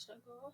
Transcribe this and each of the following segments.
Juggle.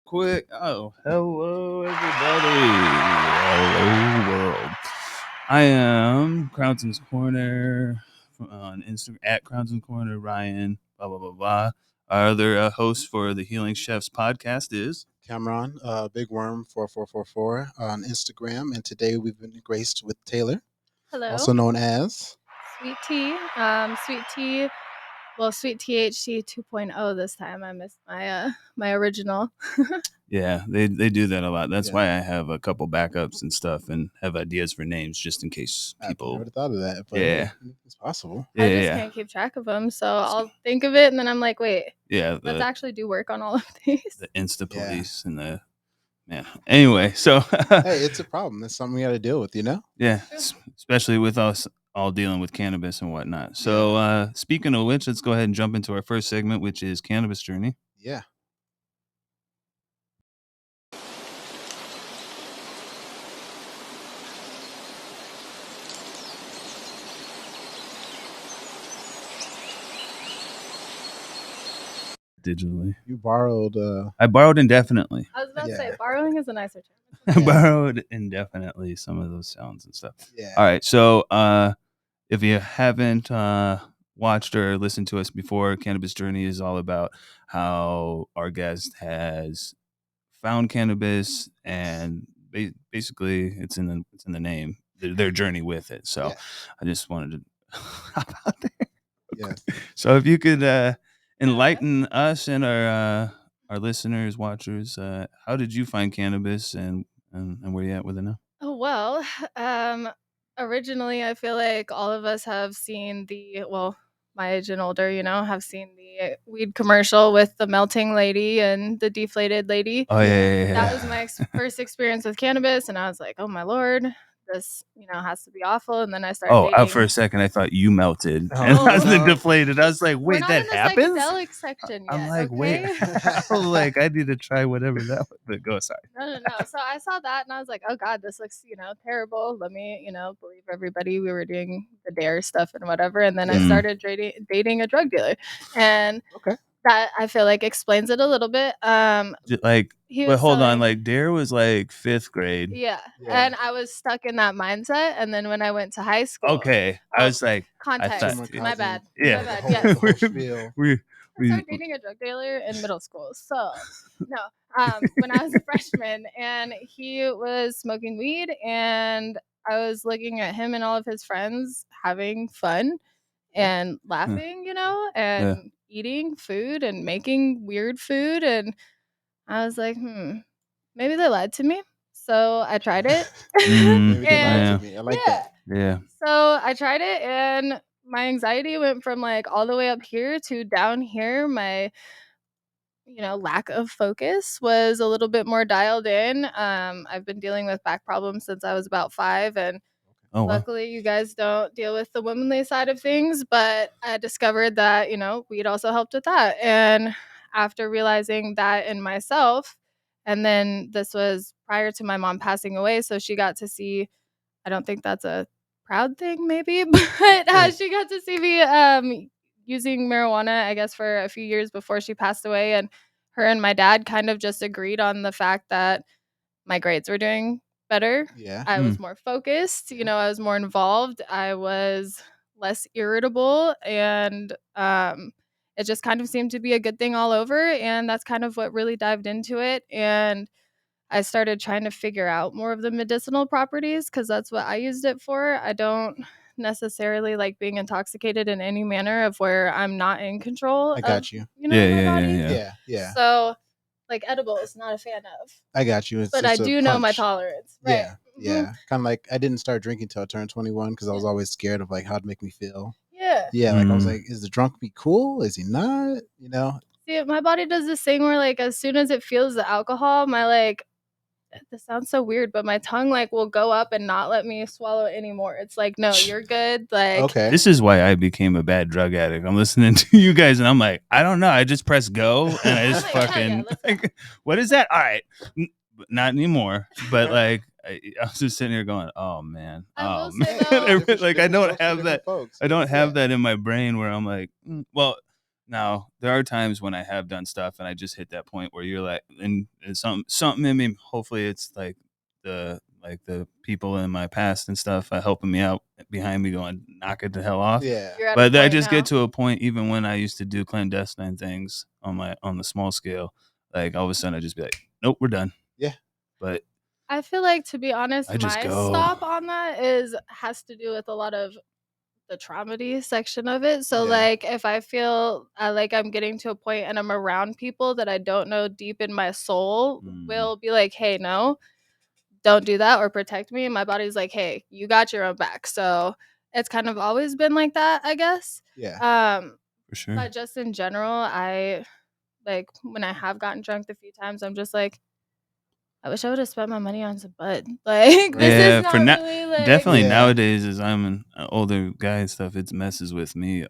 Quick. Oh, hello, everybody. Hello, world. I am Crownson's Corner on Instagram at Crownson's Corner. Ryan, blah, blah, blah, blah. Our other host for the Healing Chefs podcast is Cameron, Big Worm 4444 on Instagram, and today we've been graced with Taylor, Hello. also known as Sweet Tea. Sweet Tea. Well, Sweet THC 2.0 this time. I missed my original. Yeah, they do that a lot. That's Yeah. why I have a couple backups and stuff and have ideas for names just in case I people. never thought of that, but Yeah. it's possible. Yeah, I just can't keep track of them, so I'll think of it and then I'm like, wait, yeah. let's actually do work on all of these. The Insta police and the Anyway, so Hey, it's a problem. That's something we got to deal with, you know? yeah, especially with us all dealing with cannabis and whatnot. So speaking of which, let's go ahead and jump into our first segment, which is Cannabis Journey. Yeah. Digitally. You borrowed. I borrowed indefinitely. I was about to Yeah. say, borrowing is a nicer term. I borrowed indefinitely some of those sounds and stuff. Yeah. All right. So if you haven't watched or listened to us before, Cannabis Journey is all about how our guest has found cannabis, and basically it's in the name, their journey with it. So Yeah. I just wanted to hop out there. Yes. So if you could enlighten us and our listeners, watchers, how did you find cannabis and where you at with it now? Oh, well, originally I feel like all of us have seen my age and older, have seen the weed commercial with the melting lady and the deflated lady. Oh yeah. That was my first experience with cannabis, and I was like, oh my Lord, this, has to be awful. And then I started dating. For a second I thought you melted Oh, and I was no. deflated. I was like, We're wait, not that in the happens? psychedelic section yet. I'm like, okay? wait, like I need to try whatever that was. But go, sorry. No. So I saw that and I was like, oh God, this looks, terrible. Let me, believe everybody. We were doing the dare stuff and whatever. And then I started dating a drug dealer. And Okay. that I feel like explains it a little bit. But hold on, like Dare was like 5th grade. Yeah. And I was stuck in that mindset. And then when I went to high school. Okay. I was like, context. My bad. Yeah. My bad. Yes. we I started dating a drug dealer in middle school. So, when I was a freshman, and he was smoking weed, and I was looking at him and all of his friends having fun and laughing, and eating food and making weird food. And I was like, maybe they lied to me. So I tried it. Maybe they lied to me. I like that. Yeah. So I tried it, and my anxiety went from like all the way up here to down here. My lack of focus was a little bit more dialed in. I've been dealing with back problems since I was about 5, and luckily you guys don't deal with the womanly side of things, but I discovered that, weed also helped with that. And after realizing that in myself, and then this was prior to my mom passing away, so she got to see, I don't think that's a proud thing maybe, but she got to see me using marijuana, I guess, for a few years before she passed away. And her and my dad kind of just agreed on the fact that my grades were doing better. Yeah. I was more focused, I was more involved. I was less irritable, and it just kind of seemed to be a good thing all over. And that's kind of what really dived into it. And I started trying to figure out more of the medicinal properties, because that's what I used it for. I don't necessarily like being intoxicated in any manner of where I'm not in control. I got you. My body. Yeah. So, like edibles, not a fan of. I got you. But I do know my tolerance. Right? Yeah. Yeah. Kind of like I didn't start drinking till I turned 21 because I was always scared of like how it'd make me feel. Yeah. Yeah. Yeah, like I was like, is the drunk be cool? Is he not? You know? See, my body does this thing where, like, as soon as it feels the alcohol, my, like, this sounds so weird, but my tongue, like, will go up and not let me swallow it anymore. It's like, "No, you're good." Like, Okay. This is why I became a bad drug addict. I'm listening to you guys, and I'm like, I don't know. I just press go, and I just I'm like, "Hell yeah, fucking let's go." like, what is that? All right, not anymore. But like, I was just sitting here going, oh man, I will oh say, man. though, Like I Different don't strokes for have different that. folks. I don't Yeah. have that in my brain where I'm like, well. Now there are times when I have done stuff and I just hit that point where you're like, and it's something in me. Hopefully, it's like the people in my past and stuff helping me out behind me, going knock it the hell off. Yeah. you're at a But I point just get now. to a point, even when I used to do clandestine things on the small scale, like all of a sudden I just be like, nope, we're done. Yeah. But I feel like, to be honest, I just my go. stop on that has to do with a lot of the traumedy section of it. So, Yeah. like, if I feel like I'm getting to a point and I'm around people that I don't know deep in my soul will be like, "Hey, no, don't do that," or protect me. And my body's like, "Hey, you got your own back." So it's kind of always been like that, I guess. Yeah. For sure. But just in general, I like when I have gotten drunk a few times, I'm just like, I wish I would have spent my money on some bud. Like, this is Yeah, for not now, really like, definitely Yeah. nowadays, as I'm an older guy and stuff, it messes with me.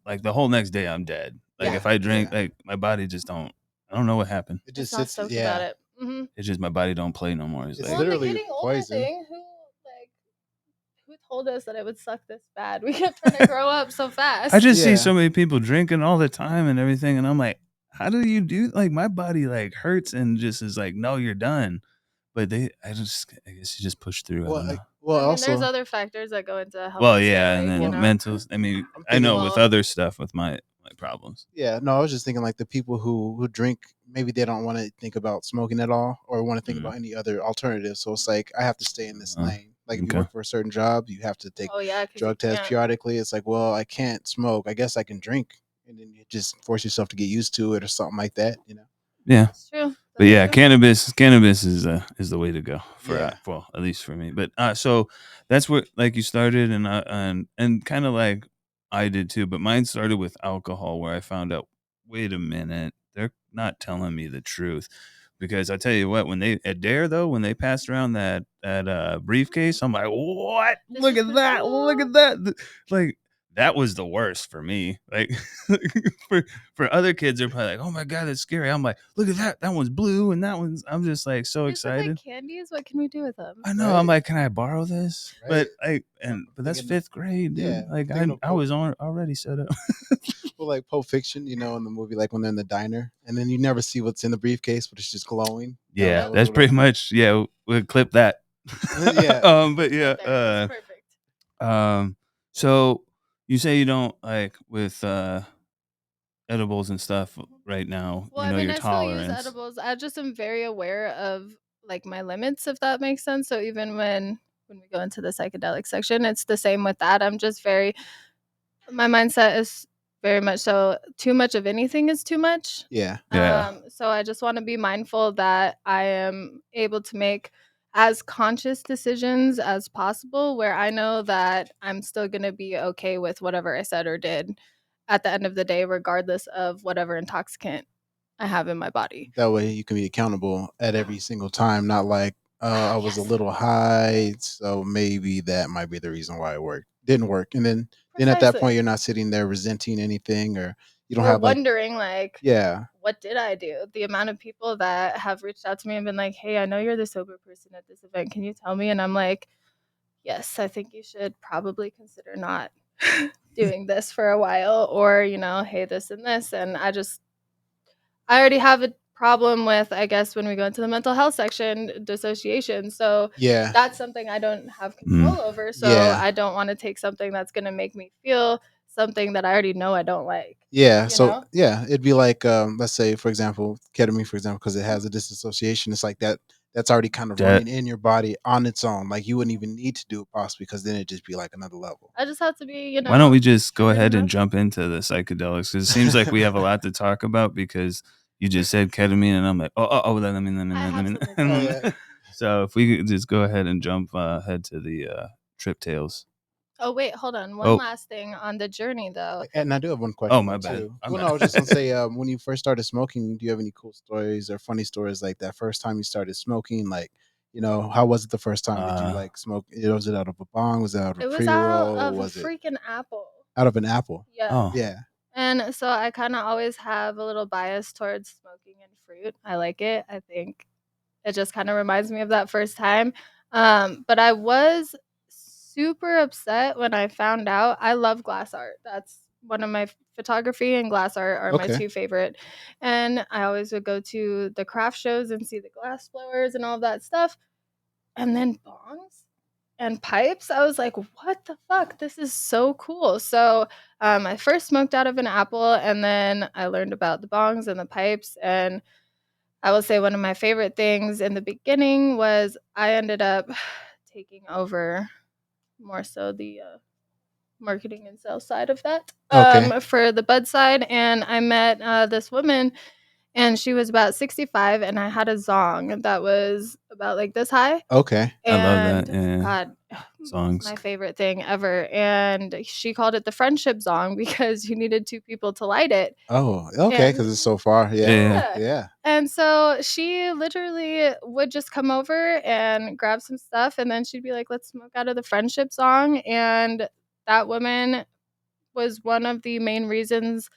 Like the whole next day, I'm dead. Like yeah, if I drink, Yeah. like my body just don't. I don't know what happened. It just just not sits. stoked about Yeah. it. It's just my body don't play no more. It's It's like Well, and the literally getting older poison. thing, who told us that it would suck this bad? We kept trying to grow up so fast. I just see Yeah. so many people drinking all the time and everything, and I'm like, how do you do? Like my body like hurts and just is like, no, you're done. But I guess you just push through. I Well, don't know. I mean, there's also, other factors that go into a Well, healthy yeah, state, and like, you well, then know? mental. I mean, I'm I know thinking. with Well, other stuff with my problems. Yeah. No, I was just thinking like the people who drink. Maybe they don't want to think about smoking at all, or want to think Mm. about any other alternatives. So it's like I have to stay in this lane. Like if you Okay. work for a certain job, you have to take oh yeah, because you drug tests can't. periodically. It's like, well, I can't smoke. I guess I can drink, and then you just force yourself to get used to it or something like that. You know? Yeah. That's true. But That's yeah, true. cannabis is the way to go for Yeah. well, at least for me. But so that's what like you started and kind of like I did too. But mine started with alcohol, where I found out, wait a minute, they're not telling me the truth. Because I tell you what, when they at Dare though, when they passed around that briefcase, I'm like, what? This Look is at for that! Look school. at that! Like that was the worst for me. Like for for other kids, they're probably like, "Oh my god, that's scary." I'm like, "Look at that! That one's blue, and that one's." I'm just like so These look like excited. candies. What can we do with them? I know. I'm Right. like, "Can I borrow this?" Right. But I I'm and but that's thinking. fifth grade, Yeah. dude. Like I'm thinking of I was on already set up. well, like Pulp Fiction, in the movie, like when they're in the diner, and then you never see what's in the briefcase, but it's just glowing. That Yeah, Yep. was that's what. pretty much. Yeah, we'll clip that. Yeah, But yeah. Right there. It's perfect. Um. So you say you don't like with edibles and stuff right now. Well, You I know mean, your I still use tolerance. edibles. I just am very aware of like my limits, if that makes sense. So even when we go into the psychedelic section, it's the same with that. I'm just very my mindset is very much so too much of anything is too much. yeah, Yeah. So I just want to be mindful that I am able to make as conscious decisions as possible where I know that I'm still going to be okay with whatever I said or did at the end of the day, regardless of whatever intoxicant I have in my body. that way you can be accountable at every single time. Not like I was a Yes, little high, so maybe that might be the reason why it didn't work. And then at that point, precisely. you're not sitting there resenting anything, or you don't Or have like wondering, like, yeah, what did I do? The amount of people that have reached out to me and been like, hey, I know you're the sober person at this event. Can you tell me? And I'm like, yes, I think you should probably consider not doing this for a while, or, hey, this and this. And I already have a problem with, I guess, when we go into the mental health section, dissociation. So yeah, that's something I don't have Mm. control over. So yeah. I don't want to take something that's going to make me feel something that I already know I don't like, Yeah, you so know? yeah, it'd be like let's say for example, ketamine for example, because it has a disassociation. It's like that's already kind of That running in your body on its own. Like you wouldn't even need to do it possibly because then it'd just be like another level. I just have to be, Why don't we just go good ahead and enough. jump into the psychedelics? 'Cause it seems like we have a lot to talk about because you just said ketamine, and I'm like, I have something to Oh say. yeah. So if we could just go ahead and jump ahead to the trip tales. Oh, wait, hold on. One Oh, last thing on the journey, though. And I do have one oh, question my though bad. too. I'm Well, bad. no, I was just gonna say, when you first started smoking, do you have any cool stories or funny stories like that first time you started smoking? Like, how was it the first time? Did you like smoke? Was it out of a bong? Was it out of a It was pre out roll? of a Was it freaking apple. out of an apple? Yeah. Oh, Yeah. And so I kind of always have a little bias towards smoking and fruit. I like it. I think it just kind of reminds me of that first time. But I was super upset when I found out. I love glass art. That's one of my photography and glass art are my Okay. two favorite. And I always would go to the craft shows and see the glass blowers and all that stuff. And then bongs and pipes. I was like, what the fuck? This is so cool. So I first smoked out of an apple and then I learned about the bongs and the pipes. And I will say one of my favorite things in the beginning was I ended up taking over more so the marketing and sales side of that Okay. for the bud side. And I met this woman and she was about 65 and I had a zong that was about like this high. Okay. I love that. And Yeah, God, it's songs. my favorite thing ever. And she called it the friendship song because you needed two people to light it. Oh, okay. And Because it's so far. Yeah. Yeah, yeah. Yeah. And so she literally would just come over and grab some stuff and then she'd be like, let's smoke out of the friendship song. And that woman was one of the main reasons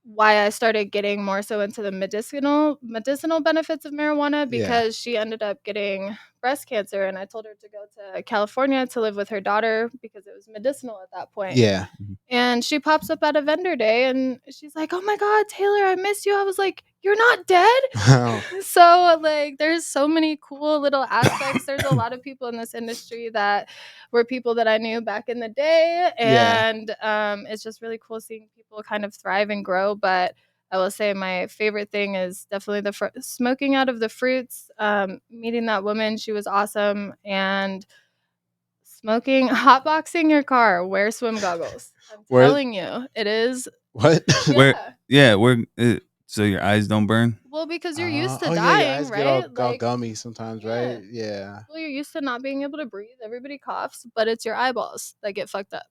why I started getting more so into the medicinal benefits of marijuana Yeah. because she ended up getting breast cancer and I told her to go to California to live with her daughter because it was medicinal at that point. Yeah. Mhm. And she pops up at a vendor day and she's like, "Oh my god, Taylor, I miss you." I was like, "You're not dead?" Oh, So like there's so many cool little aspects. There's a lot of people in this industry that were people that I knew back in the day yeah. and it's just really cool seeing people kind of thrive and grow, but I will say my favorite thing is definitely the smoking out of the fruits, meeting that woman, she was awesome, and smoking, hotboxing your car, wear swim goggles. I'm Where? telling you, it is. What? Where? Yeah. Yeah, where? So your eyes don't burn. Well, because you're used to Oh yeah, your dying, eyes get all, right? all Like, gummy sometimes, yeah. right? Yeah. Well, you're used to not being able to breathe. Everybody coughs, but it's your eyeballs that get fucked up.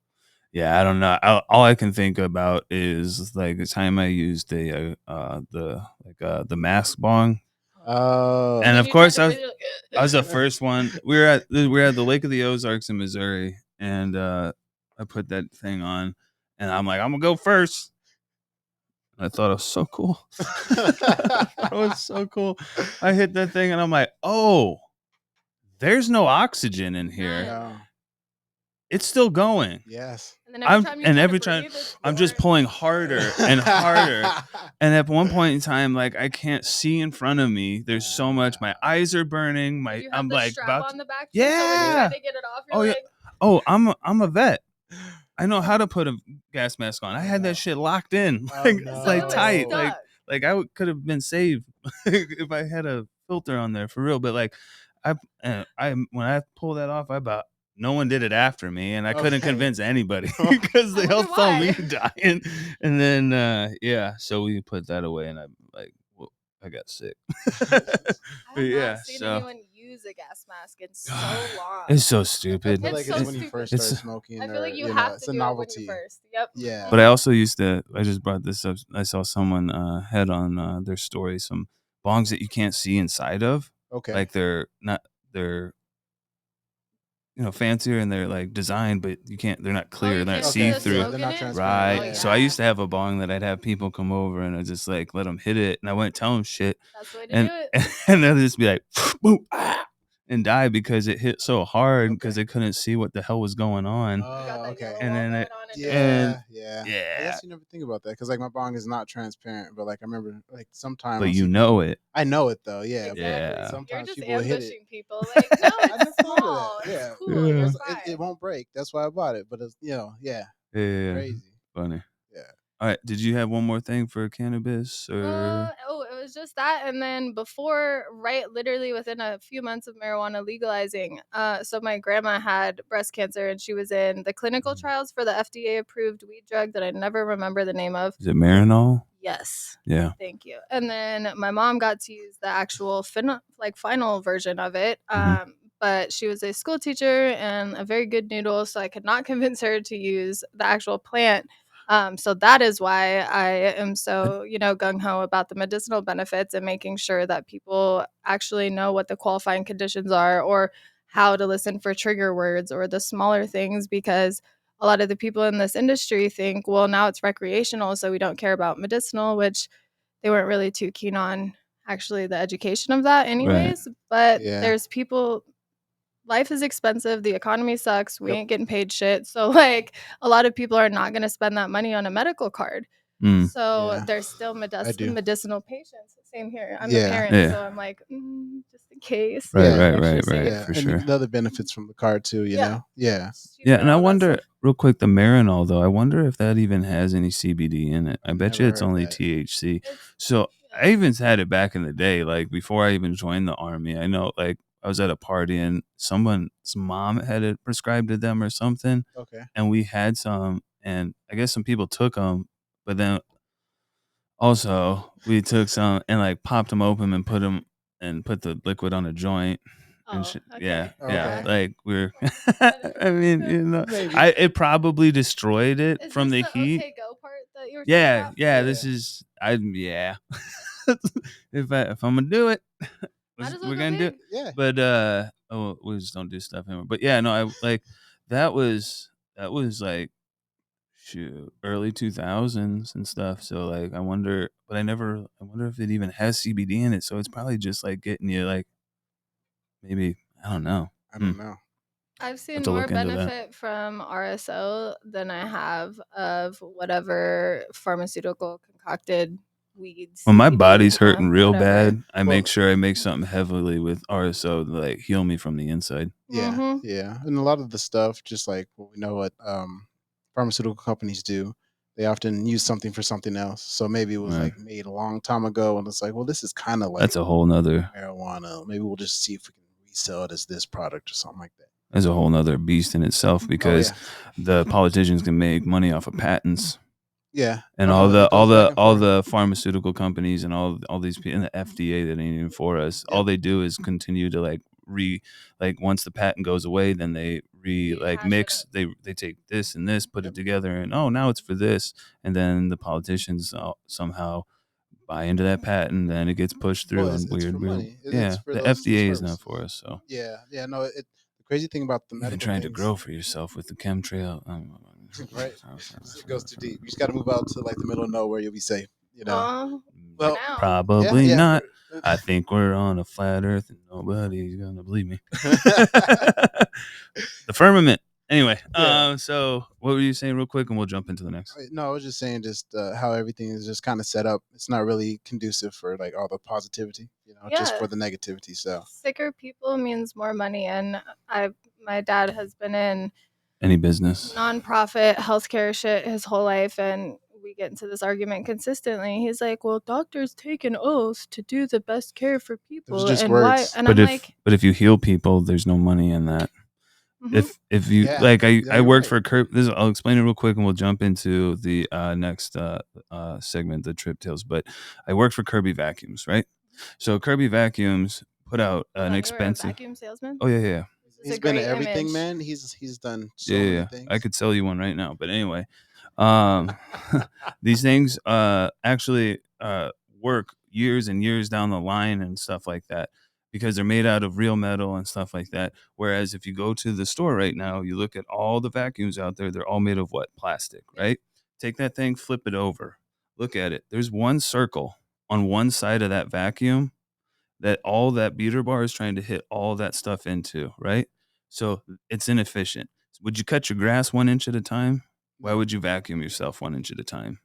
Yeah, I don't know. All I can think about is like the time I used the mask bong, Oh. and When of you try course to breathe, you're I was the like, first one. We were at the Lake of the Ozarks in Missouri, and I put that thing on, and I'm like, I'm gonna go first. And I thought it was so cool. I thought it was so cool. I hit that thing, and I'm like, oh, there's no oxygen in here. none. No. It's still going. Yes. And then every time you try to Every time breathe, it's I'm more. just pulling harder and harder. And at one point in time, like I can't see in front of me. There's so much. My eyes are burning. Did you have I'm the like strap about to. on the back too? So when you try Yeah. to get it off, you're Oh yeah. like, Oh, I'm a vet. I know how to put a gas mask on. I Oh, had no. that shit locked in, Oh so it like was tight, no. stuck. like could have been saved if I had a filter on there for real. But like, I when I pulled that off, I about no one did it after me, and I couldn't Okay. convince anybody because I they all wonder saw me why. dying. And then yeah, so we put that away, and I'm like, well, I got sick. I But have yeah, not seen so anyone use a gas mask in so long. it's so I stupid. feel It's like so it's when you stupid. first It's start smoking, I feel or like you have it's to a do it when you novelty. first. Yep. Yeah. But I also used to. I just brought this up. I saw someone had on their story some bongs that you can't see inside of. Okay. Like they're fancier and they're like designed, but you can't. They're not Oh, clear. you They're not can't see see the through. Yeah, smoke they're in not it? transparent. Oh Right. Yeah. So I yeah. used to have a bong that I'd have people come over and I just like let them hit it, and I wouldn't tell them shit, That's the way to do and it. and they'll just be like, boom, ah, and die because it hit so hard because Okay. they couldn't see what the hell was going on, You got Oh, that okay. yellow and wall then going on and and Yeah, yeah. I yeah, guess you never think about that because like my bong is not transparent, but like I remember like sometimes but I'll you see know people. it. I know it though, yeah, but like exactly. Yeah. You're sometimes just people will hit it. ambushing people. Like, no, I it's never thought of that. small. It's Yeah, cool. You're Yeah. it fine. won't break. That's why I bought it. But it's yeah, Yeah. crazy. Funny. Yeah. All right. Did you have one more thing for cannabis or? It was just that, and then before, right, literally within a few months of marijuana legalizing, so my grandma had breast cancer, and she was in the clinical trials for the FDA approved weed drug that I never remember the name of. Is it Marinol? Yes, Yeah. thank you. And then my mom got to use the actual final version of it. Mhm. but she was a school teacher and a very good noodle, so I could not convince her to use the actual plant. So that is why I am so, gung ho about the medicinal benefits and making sure that people actually know what the qualifying conditions are, or how to listen for trigger words or the smaller things, because a lot of the people in this industry think, well, now it's recreational, so we don't care about medicinal, which they weren't really too keen on actually the education of that Right. anyways. But Yeah. there's people, life is expensive, the economy sucks, we Yep. ain't getting paid shit. So like a lot of people are not going to spend that money on a medical card. Mm. So Yeah. there's still I do. medicinal patients. Same here. I'm the Yeah. parent, Yeah. so I'm like, just in case, Right, Yeah. keep right, it extra right, right, safe. Yeah. for And sure. the other benefits from the card too, you Yeah, know? Yeah. it's Yeah, cheaper, and I all that wonder stuff. real quick, the Marinol though, I wonder if that even has any CBD in it. I I've bet you never it's heard only that. THC. It's So I yeah. even had it back in the day, like before I even joined the army. I know, like I was at a party and someone's mom had it prescribed to them or something, Okay. and we had some, and I guess some people took them, but then also we took some and like popped them open and put the liquid on a joint and Oh, shit. Yeah, okay. yeah. Okay. Yeah. Like we're, That is I mean, good. Maybe. I it probably destroyed it Is from this the the heat. okay go part that you were talking Yeah, about? yeah. Yeah. This is yeah. If I'm gonna do it, Might as well we're go gonna do it. big. Yeah. But oh, we just don't do stuff anymore. But yeah, no, I like that was like shoot early 2000s and stuff. So like I wonder, but I wonder if it even has CBD in it. So it's probably just like getting you like maybe I don't know. I Hmm. don't know. I've Have seen to more look into that. benefit from RSO than I have of whatever pharmaceutical concocted weeds, When my CBD, body's hurting real whatever. bad, I make Well, sure I make something heavily with RSO to like heal me from the inside. yeah, Mhm. yeah. And a lot of the stuff, just like what we know what pharmaceutical companies do, they often use something for something else. So maybe it was Right. like made a long time ago and it's like, well, this is kind of like That's a whole nother marijuana. Maybe we'll just see if we can resell it as this product or something like that. that's a whole nother beast in itself Oh because yeah. the politicians can make money off of patents. Yeah. And Oh no, it goes back and all forth. the pharmaceutical companies and all these people and the FDA that ain't even for us, all Yep. they do is continue to like like once the patent goes away, then they like Rehash it mix up. they take this and this, put Yep. it together, and oh now it's for this, and then the politicians somehow buy into that patent, then it gets pushed Well, through in it's for weird real money. It's yeah. for The those FDA is not for purposes. us, so Yeah. Yeah. No, the crazy thing about the even medical trying to things, grow for yourself with the chemtrail. right? It goes too deep. You just got to move out to like the middle of nowhere. You'll be safe. You know. Oh, for Well, now. yeah, Probably yeah. not. I think we're on a flat earth and nobody's gonna believe me. The firmament. Anyway, Yeah. so what were you saying real quick and we'll jump into the next. No, I was just saying, just how everything is just kind of set up. It's not really conducive for like all the positivity, just Yeah. for the negativity. So Sicker people means more money, and my dad has been in Any business. nonprofit healthcare shit his whole life, and we get into this argument consistently. He's like, "Well, doctors take an oath to do the best care for it was people, just and why?" words. And I'm like, But if you heal people, there's no money in that. mhm. If you Yeah, like yeah, I you're worked right. for I'll explain it real quick and we'll jump into the next segment, the trip tales. But I worked for Kirby Vacuums, right? So Kirby Vacuums put out I an thought you were a expensive. vacuum salesman. Oh yeah, yeah, This is a He's been to great everything, image. man. He's done yeah, so yeah, many yeah. I things. could sell you one right now, but anyway, um, these things actually work years and years down the line and stuff like that because they're made out of real metal and stuff like that. Whereas if you go to the store right now, you look at all the vacuums out there, they're all made of what? Plastic, Yep. right? Take that thing, flip it over, look at it. There's one circle on one side of that vacuum that all that beater bar is trying to hit all that stuff into, right? So it's inefficient. Would you cut your grass 1 inch at a time? Why No, would you vacuum yourself 1 inch at a time?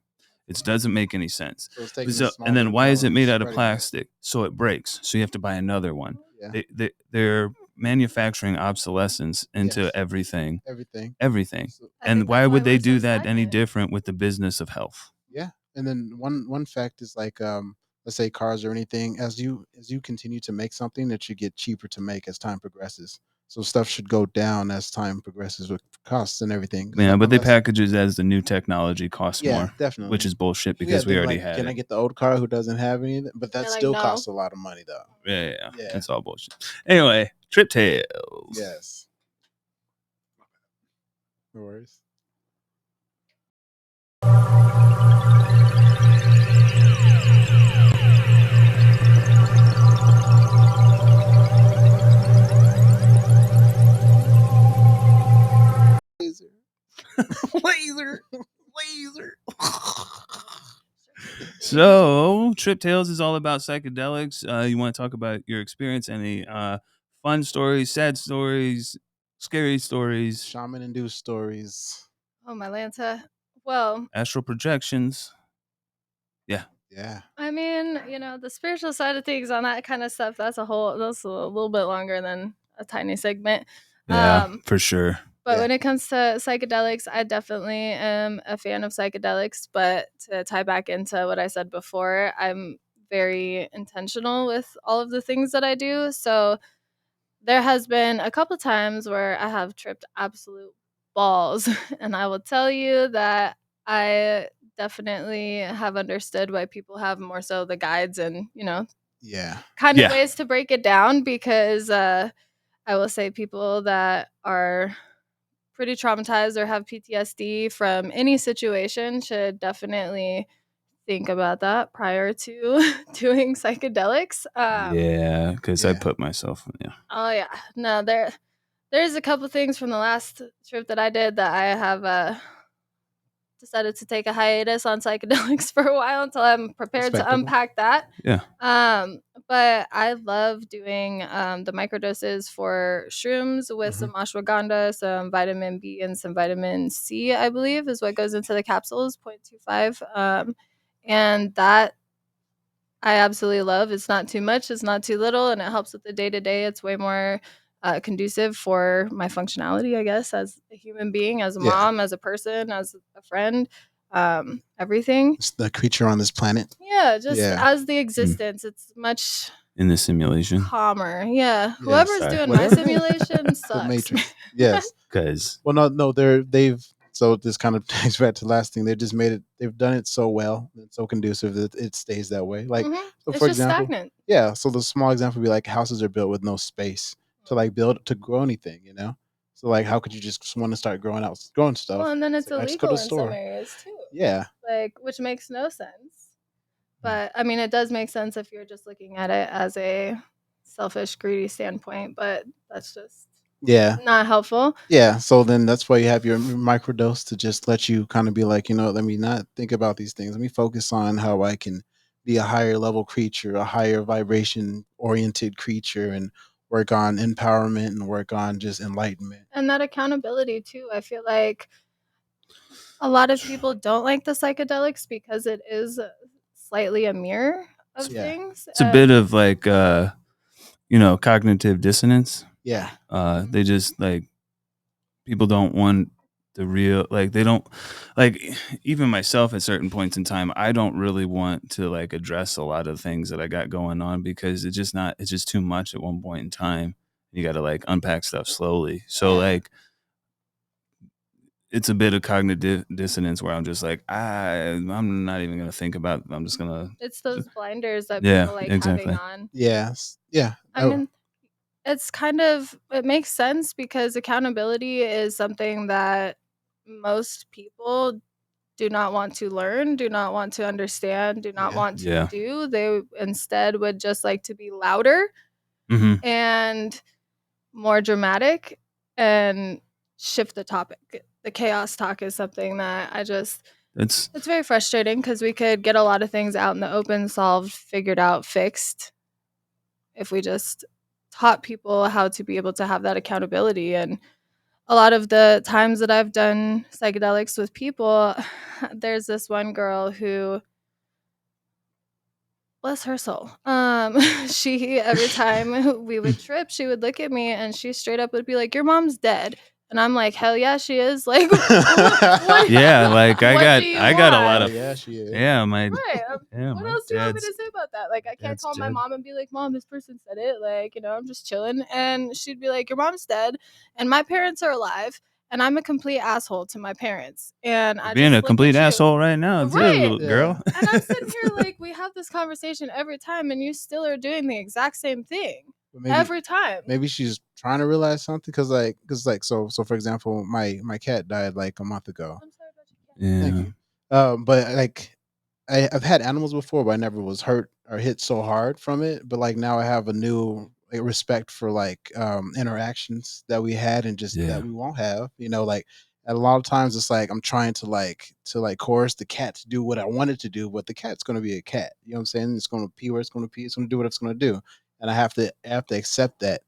It doesn't make any sense. so it's taking a So, and smaller then why is it amount and made out of spreading it. plastic? So it breaks. So you have to buy another one. Yeah. They're manufacturing obsolescence into Yes. everything, Everything. everything. So, I And think why that's why would we're they so do that any stagnant. different with the business of health? yeah, and then one fact is like let's say cars or anything, as you continue to make something, it should get cheaper to make as time progresses. So stuff should go down as time progresses with costs and everything. Yeah, but they Unless, package it as the new technology costs yeah, more, which definitely. is bullshit Well, yeah, because we they're already like, had can I it. get the old car who doesn't have any? But that They're like, still no. costs a lot of money, though. Yeah, Yeah. it's all bullshit. Anyway, Trip Tales. Yes. No worries. Laser. Laser, laser. So, Trip Tales is all about psychedelics. You want to talk about your experience? Any fun stories, sad stories, scary stories, Shaman induced stories. Oh, my Lanta. Well, astral projections? Yeah, Yeah. I mean, the spiritual side of things on that kind of stuff, that's a little bit longer than a tiny segment. yeah, Um, for sure. but Yeah. when it comes to psychedelics, I definitely am a fan of psychedelics. But to tie back into what I said before, I'm very intentional with all of the things that I do. So there has been a couple times where I have tripped absolute balls, and I will tell you that I definitely have understood why people have more so the guides and, Yeah. kind of Yeah, ways to break it down because I will say people that are pretty traumatized or have PTSD from any situation should definitely think about that prior to doing psychedelics. yeah, because I Yeah. put myself. Yeah, Oh yeah, no, there's a couple things from the last trip that I did that I have decided to take a hiatus on psychedelics for a while until I'm prepared to Respectable. unpack that. yeah, But I love doing the microdoses for shrooms with Hmm. some ashwagandha, some vitamin B, and some vitamin C, I believe, is what goes into the capsules, 0.25. And that I absolutely love. It's not too much, it's not too little, and it helps with the day to day. It's way more conducive for my functionality, I guess, as a human being, as a Yeah. mom, as a person, as a friend, everything. It's the creature on this planet. Yeah, just Yeah. as the Mm. existence, it's much in the simulation. calmer. Yeah, whoever's Yes. Sorry, doing my Whatever. simulation The sucks. Matrix. Yes. because Well, no, no, they've so this kind of takes back to the last thing. They just made it. They've done it so well, and so conducive that it stays that way. Like, so It's for just example, stagnant. yeah. So the small example would be like houses are built with no space to like build to grow anything. So like, how could you just want to start growing Well, stuff? and then It's it's like I just go to illegal the in some store. areas too, Yeah. like which makes no sense. But I mean, it does make sense if you're just looking at it as a selfish, greedy standpoint. But that's just Yeah. not helpful. Yeah, so then that's why you have your microdose to just let you kind of be like, let me not think about these things. Let me focus on how I can be a higher level creature, a higher vibration oriented creature, and work on empowerment and work on just enlightenment. And that accountability too. I feel like a lot of people don't like the psychedelics because it is slightly a mirror of Yeah, things. it's a bit of like cognitive dissonance. Yeah. yeah, They just like people don't want the real like they don't like even myself at certain points in time I don't really want to like address a lot of things that I got going on because it's just too much at one point in time. You got to like unpack stuff slowly. So Yeah. like it's a bit of cognitive dissonance where I'm just like I'm not even going to think about it. I'm just going It's to those blinders that yeah, people like having exactly. on. yeah. I mean, it makes sense because accountability is something that most people do not want to learn, do not want to understand, do not Yeah, want to Yeah. do. They instead would just like to be louder Mhm. and more dramatic and shift the topic. The chaos talk is something that It's it's very frustrating because we could get a lot of things out in the open, solved, figured out, fixed if we just taught people how to be able to have that accountability. And a lot of the times that I've done psychedelics with people, there's this one girl who, bless her soul, she every time we would trip, she would look at me and she straight up would be like, "Your mom's dead." And I'm like, hell yeah, she is. Like, what, Yeah, like I what got do you I got a lot Oh want? of yeah, she is. yeah, my Right. yeah, What my else do you want me to say about that? Like, I can't dad's call my dead. mom and be like, Mom, this person said it. Like, I'm just chilling. And she'd be like, your mom's dead and my parents are alive. And I'm a complete asshole to my parents. And You're I being just a look complete at you. asshole right now, too, Right. little Yeah. girl. And I'm sitting here like, we have this conversation every time, and you still are doing the exact same thing But every time. maybe she's trying to realize something because like so for example, my cat died like a month ago. I'm sorry about your cat. Thank Yeah. you. But like I've had animals before, but I never was hurt or hit so hard from it. But like now I have a new like, respect for like interactions that we had and just that Yeah. we won't have. Like a lot of times it's like I'm trying to coerce the cat to do what I want it to do, but the cat's gonna be a cat. You know what I'm saying? It's gonna pee where it's gonna pee, it's gonna do what it's gonna do. And I have to accept that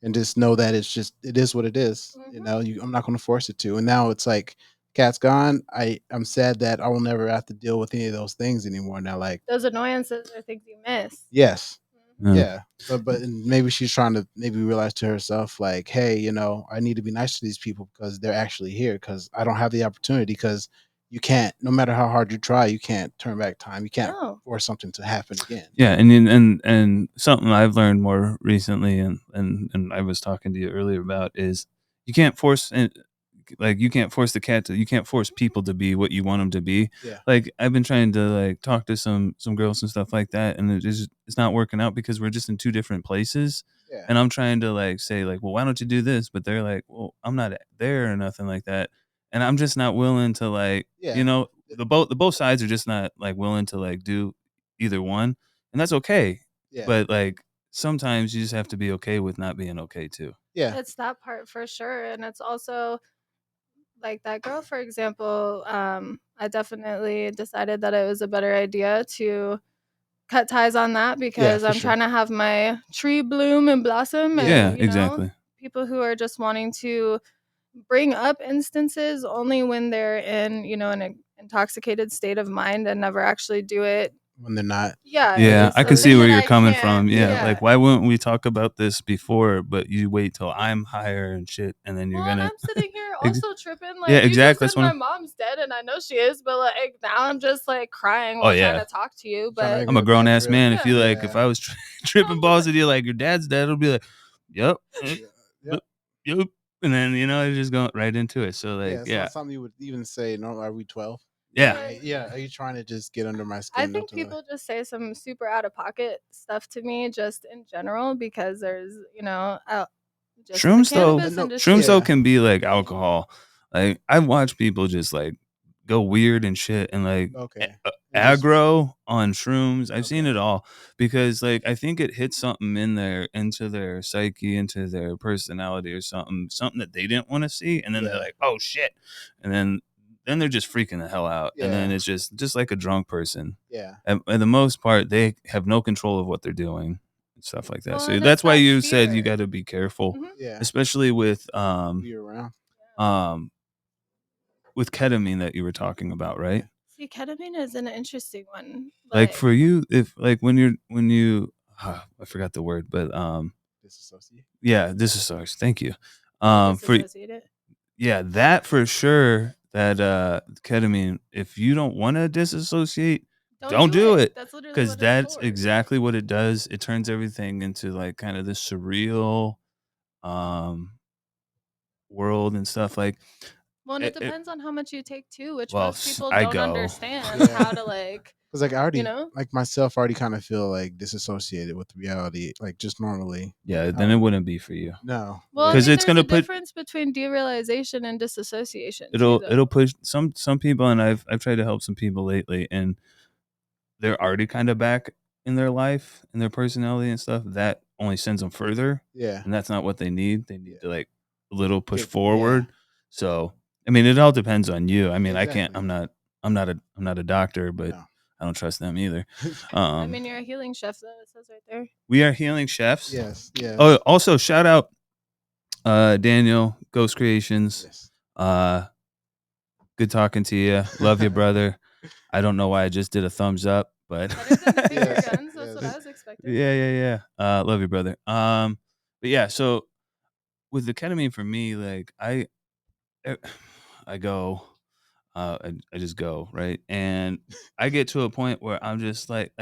and just know that it is what it is. I'm not gonna force it to. And now it's like cat's gone. I'm sad that I will never have to deal with any of those things anymore now. Like, Those annoyances are things you miss. yes, Yeah. yeah, but and maybe she's trying to maybe realize to herself like, hey, I need to be nice to these people because they're actually here because I don't have the opportunity because you can't, no matter how hard you try, you can't turn back time. You can't No. force something to happen again. Yeah, and something I've learned more recently, and I was talking to you earlier about is you can't force you can't force the cat to you can't force people to be what you want them to be. Yeah, Like I've been trying to like talk to some girls and stuff like that, and it's not working out because we're just in two different places. yeah, And I'm trying to like say like, well, why don't you do this? But they're like, well, I'm not there or nothing like that, and I'm just not willing to like, yeah, the both sides are just not like willing to like do either one, and that's okay. yeah, But like sometimes you just have to be okay with not being okay too. yeah, It's that part for sure. And it's also like that girl, for example. I definitely decided that it was a better idea to cut ties on that yeah, because for I'm sure. trying to have my tree bloom and blossom. Yeah, Yeah, And, exactly. people who are just wanting to bring up instances only when they're in, an intoxicated state of mind and never actually do it. when they're not. Yeah, Yeah, it's I can Or see something where that you're I coming can't. from. Yeah, yeah, like Yeah. why wouldn't we talk about this before? But you wait till I'm higher and shit, and then you're Well, and gonna. I'm sitting here Ex- also tripping. yeah, Like, you just exactly. said That's my one. mom's dead, and I know she is, but like now I'm just like crying Oh while trying yeah, to talk to you. trying to But make I'm a her grown back ass trip. man. If yeah, you like, if Yeah, I was no, tripping balls with you, like your dad's dead, it'll be like, yep, yeah, yeah. but yep, and then it's just going right into it. So Yeah, like, it's yeah, not something you would even say. No, are we 12? yeah, right. Yeah. Are you trying to just get under my I skin? think people just say some super out of pocket stuff to me just in general because there's, just in the Shrooms though, cannabis No, shrooms though industry. yeah. can be like alcohol. Like I've watched people just like go weird and shit and like Okay. And just aggro on shrooms. I've seen okay. it all because like I think it hits something in there into their psyche, into their personality or something that they didn't want to see, and then they're Yeah. like, oh shit, and then they're just freaking the hell out, and then Yeah. it's just like a drunk person. Yeah. At the most part, they have no control of what they're doing and stuff like that. Well, So and it's that's why that you said you fear. got to be careful, Mhm. Yeah. especially Be around. um with ketamine that you were talking about, right? Yeah. See, ketamine is an interesting one. Like Like, for you, if like when you I forgot the word, but Disassociate. yeah, this is SARS. Thank you. For disassociate it. yeah, that for sure. That ketamine, if you don't want to disassociate, Don't don't do do it. it That's literally because what it's that's for. exactly what it does. It turns everything into like kind of this surreal um world and stuff like Well, and it it depends on how much you take too, which well, most people I don't go. understand Yeah. how to like, Because like I you already know? like myself already kind of feel like disassociated with reality, like just normally. Yeah, then it Um, wouldn't be for you. no. Well, I Yeah. Because mean, it's there's gonna a put difference between derealization and disassociation too, it'll though. push some people, and I've tried to help some people lately, and they're already kind of back in their life and their personality and stuff. That only sends them further, Yeah. and that's not what they need. They Yeah. need to like a little push Yeah. forward. So I mean, it all depends on you. I mean, I can't. Exactly. I'm not a doctor, but No. I don't trust them either. I mean, you're a healing chef, though. It says right there. We are healing chefs. Yes. Yes. Oh, also shout out Daniel Ghost Creations. Yes. Uh, good talking to you. Love you, brother. I don't know why I just did a thumbs up, but Better than the finger Yes. guns. That's what I Yes. was expecting. yeah. Love you, brother. But yeah, so with the ketamine for me, like I go, I just go, right? And I get to a point where I'm just like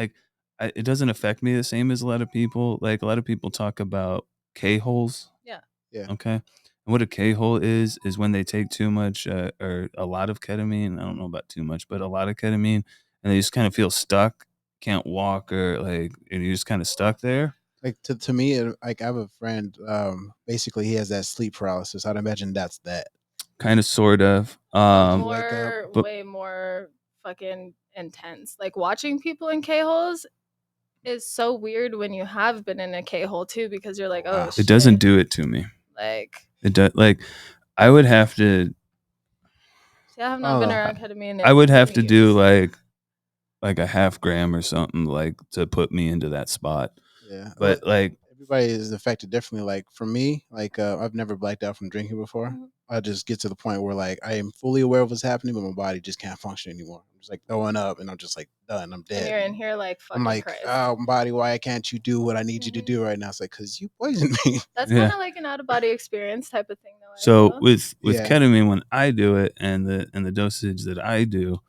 it doesn't affect me the same as a lot of people. Like a lot of people talk about K-holes, Yeah. Yeah. okay? And what a K-hole is when they take too much or a lot of ketamine. I don't know about too much, but a lot of ketamine, and they just kind of feel stuck, can't walk, or like, and you're just kind of stuck there. Like to me, like I have a friend. Basically, he has that sleep paralysis. I'd imagine that's that. Kind of, sort of. Like you wake up. But Way more fucking intense. Like watching people in K-holes is so weird when you have been in a K-hole too, because you're like, oh Wow. it doesn't shit. do it to me. Like, It does. Like I would have to. see, I have I not don't been know. around ketamine I in would have to do years. like a half gram or something like to put me into that spot. Yeah. Well, But like, everybody is affected differently. Like for me, like I've never blacked out from drinking before. Mhm. I just get to the point where like I am fully aware of what's happening, but my body just can't function anymore. I'm just like throwing up, and I'm just like done. I'm And dead. you're in here like I'm fucking like, Christ. oh, body, why can't you do what I need you to Mhm. do right now? It's like, because you poisoned me. That's kind yeah. of like an out of body experience type of thing, though. I So feel. with Yeah. ketamine, when I do it and the dosage that I do,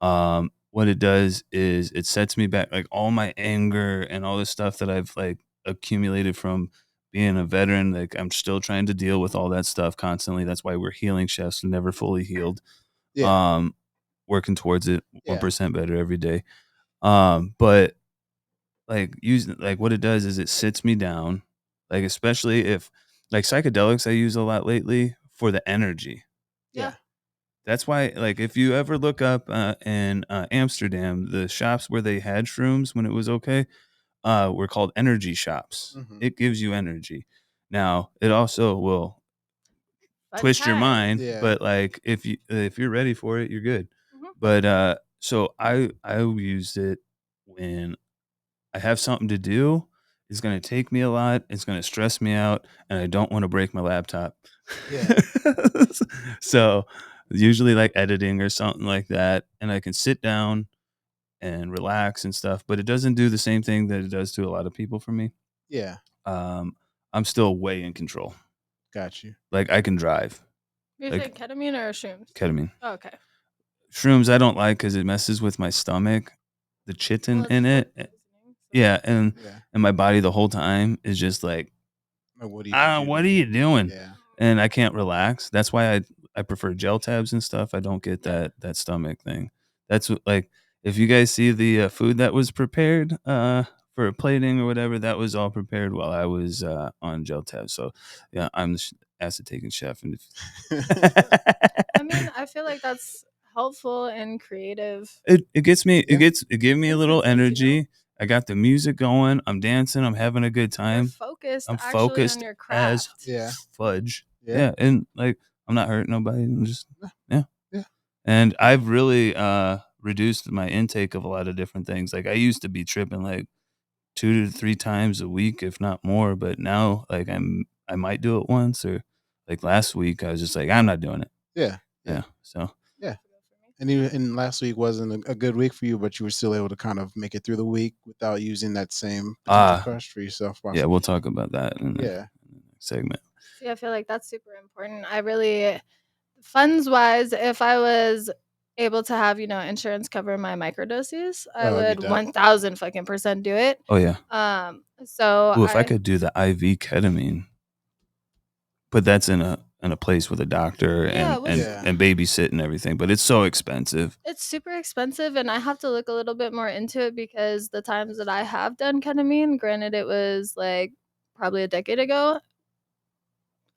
what it does is it sets me back, like all my anger and all this stuff that I've like accumulated from being a veteran. Like I'm still trying to deal with all that stuff constantly. That's why we're healing chefs, never fully healed. Yeah. Um, Working towards it, Yeah. 1% better every day. But like using, like what it does is it sits me down, like especially if like psychedelics I use a lot lately for the energy. Yeah. Yeah. That's why, like, if you ever look up in Amsterdam, the shops where they had shrooms when it was okay, were called energy shops. Hmm. It gives you energy. Now, it also will Fun twist your times. mind, Yeah. but like if you're ready for it, you're good. Mhm. But so I used it when I have something to do. It's gonna take me a lot. It's gonna stress me out, and I don't want to break my laptop. Yeah. So usually like editing or something like that, and I can sit down and relax and stuff. But it doesn't do the same thing that it does to a lot of people for me. Yeah. Um, I'm still way in control. Got you. Like I can drive. You Like said ketamine or shrooms? ketamine. Oh, okay. Shrooms I don't like because it messes with my stomach. The Well, chitin it's in food it, poisoning. So. yeah, Yeah. and my body the whole time is just like, Like, what did you do to what are me? you doing? Yeah. And I can't relax. That's why I prefer gel tabs and stuff. I don't get Yeah. that stomach thing. That's what, like, if you guys see the food that was prepared for plating or whatever, that was all prepared while I was on gel tabs. So yeah, I'm the acid taking chef, and I mean, I feel like that's helpful and creative. it gets me, Yeah. it gave me a little Consistency, you know? energy. I got the music going. I'm dancing. I'm having a good You're time. focused I'm actually on focused your as craft. Yeah. fudge. Yeah. Yeah, and like I'm not hurting nobody. I'm just, yeah. Yeah. And I've really reduced my intake of a lot of different things. Like I used to be tripping like 2 to 3 times a week, if not more. But now, like I might do it once, or like last week, I was just like, I'm not doing it. Yeah. Yeah. Yeah. So Yeah. And last week wasn't a good week for you, but you were still able to kind of make it through the week without using that same potential crush for yourself, yeah, we'll possibly. talk about that in the Yeah. next segment. See, I feel like that's super important. I really, funds wise, if I was able to have, insurance cover my microdoses, I Oh, that'd be would dope. 1000 fucking percent do it. Oh yeah. So Well, if I I, could do the IV ketamine, but that's in a place with a doctor yeah, and which Yeah. babysit and everything. But it's so expensive. it's super expensive, and I have to look a little bit more into it because the times that I have done ketamine, granted it was like probably a decade ago,